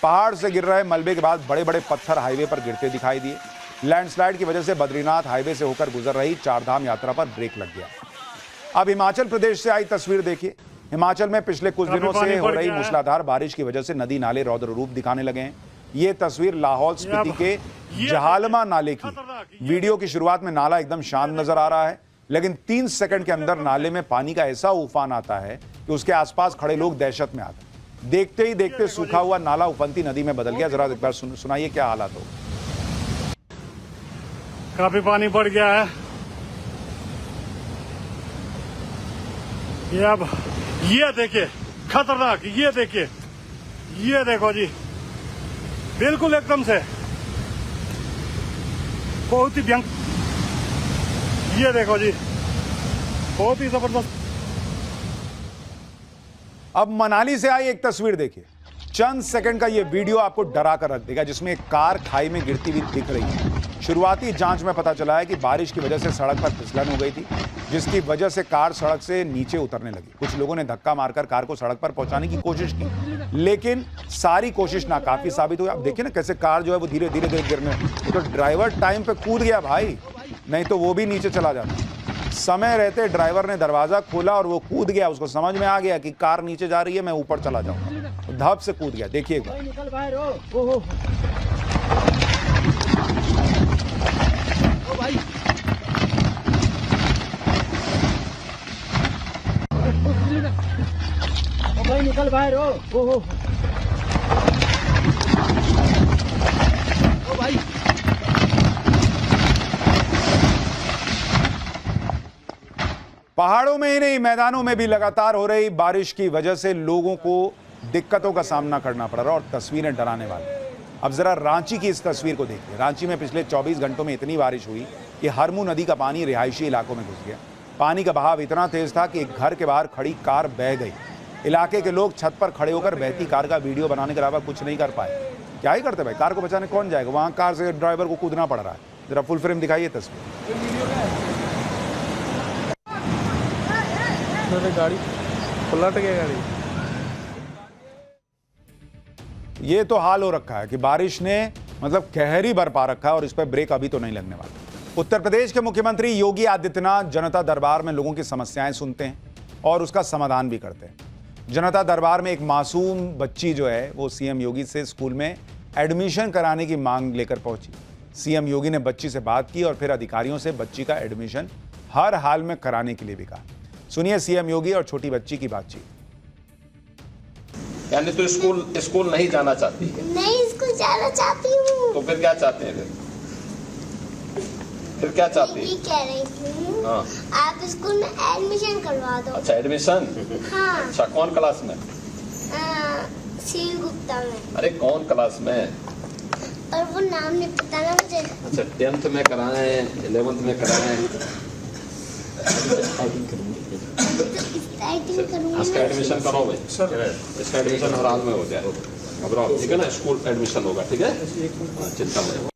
Speaker 1: पहाड़ से गिर रहे मलबे के बाद बड़े बड़े पत्थर हाईवे पर गिरते दिखाई दिए। लैंडस्लाइड की वजह से बद्रीनाथ हाईवे से होकर गुजर रही चारधाम यात्रा पर ब्रेक लग गया। अब हिमाचल प्रदेश से आई तस्वीर देखिए। हिमाचल में पिछले कुछ दिनों से हो रही मूसलाधार बारिश की वजह से नदी नाले रौद्र रूप दिखाने लगे हैं। ये तस्वीर लाहौल स्पीति के जहालमा नाले की। वीडियो की शुरुआत में नाला एकदम शांत नजर आ रहा है, लेकिन 3 सेकंड के अंदर नाले में पानी का ऐसा उफान आता है कि उसके आसपास खड़े लोग दहशत में आते हैं। देखते ही देखते सूखा हुआ नाला उफनती नदी में बदल गया। जरा एक बार सुनाइए क्या हालात हो।
Speaker 4: काफी पानी बढ़ गया है। ये अब ये देखिए खतरनाक, ये देखिए, ये देखो जी, बिल्कुल एकदम से बहुत ही भयंकर। ये देखो जी, बहुत ही जबरदस्त।
Speaker 1: अब मनाली से आई एक तस्वीर देखिए। चंद सेकंड का ये वीडियो आपको डरा कर रख देगा, जिसमें एक कार खाई में गिरती हुई दिख रही है। शुरुआती जांच में पता चला है कि बारिश की वजह से सड़क पर फिसलन हो गई थी, जिसकी वजह से कार सड़क से नीचे उतरने लगी। कुछ लोगों ने धक्का मारकर कार को सड़क पर पहुंचाने की कोशिश की, लेकिन सारी कोशिश नाकाफी साबित हुई। आप देखिए ना कैसे कार जो है वो धीरे धीरे गिरने। तो ड्राइवर टाइम पे कूद गया भाई, नहीं तो वो भी नीचे चला जाता। समय रहते ड्राइवर ने दरवाजा खोला और वो कूद गया। उसको समझ में आ गया कि कार नीचे जा रही है, मैं ऊपर चला जाऊंगा। धप से कूद गया। देखिए एक बार।
Speaker 5: निकल बाहर हो भाई।
Speaker 1: पहाड़ों में ही नहीं, मैदानों में भी लगातार हो रही बारिश की वजह से लोगों को दिक्कतों का सामना करना पड़ रहा और तस्वीरें डराने वाली। अब जरा रांची की इस तस्वीर को देखिए। रांची में पिछले 24 घंटों में इतनी बारिश हुई कि हरमू नदी का पानी रिहायशी इलाकों में घुस गया। पानी का बहाव इतना तेज था कि एक घर के बाहर खड़ी कार बह गई। इलाके के लोग छत पर खड़े होकर बहती कार का वीडियो बनाने के अलावा कुछ नहीं कर पाए। क्या ही करते भाई, कार को बचाने कौन जाएगा? वहां कार से ड्राइवर को कूदना पड़ रहा है। जरा फुल फ्रेम दिखाइए तस्वीर।
Speaker 5: गाड़ी पलट गया गाड़ी।
Speaker 1: ये तो हाल हो रखा है कि बारिश ने मतलब कहर ही बरपा रखा है और इस पर ब्रेक अभी तो नहीं लगने वाला। उत्तर प्रदेश के मुख्यमंत्री योगी आदित्यनाथ जनता दरबार में लोगों की समस्याएं सुनते हैं और उसका समाधान भी करते हैं। जनता दरबार में एक मासूम बच्ची जो है वो सीएम योगी से स्कूल में एडमिशन कराने की मांग लेकर पहुंची। सीएम योगी ने बच्ची से बात की और फिर अधिकारियों से बच्ची का एडमिशन हर हाल में कराने के लिए भी कहा। सुनिए सीएम योगी और छोटी बच्ची की बातचीत।
Speaker 6: यानी तो स्कूल नहीं जाना चाहती है?
Speaker 7: नहीं, स्कूल जाना चाहती हूँ।
Speaker 6: तो फिर क्या चाहते हैं? फिर क्या चाहती है?
Speaker 7: ये कह रही हूँ,
Speaker 6: हाँ।
Speaker 7: आप स्कूल में एडमिशन करवा दो।
Speaker 6: अच्छा एडमिशन?
Speaker 7: हाँ।
Speaker 6: अच्छा कौन क्लास में?
Speaker 7: सील गुप्ता में।
Speaker 6: अरे कौन क्लास में?
Speaker 7: और वो नाम नहीं पता ना मुझे।
Speaker 6: अच्छा 10th में कराएं, 11th में कराएं? इसका एडमिशन करो भाई। इसका एडमिशन हर हाल में हो जाए। घबराओ, ठीक है ना? स्कूल एडमिशन होगा, ठीक है? चिंता मत।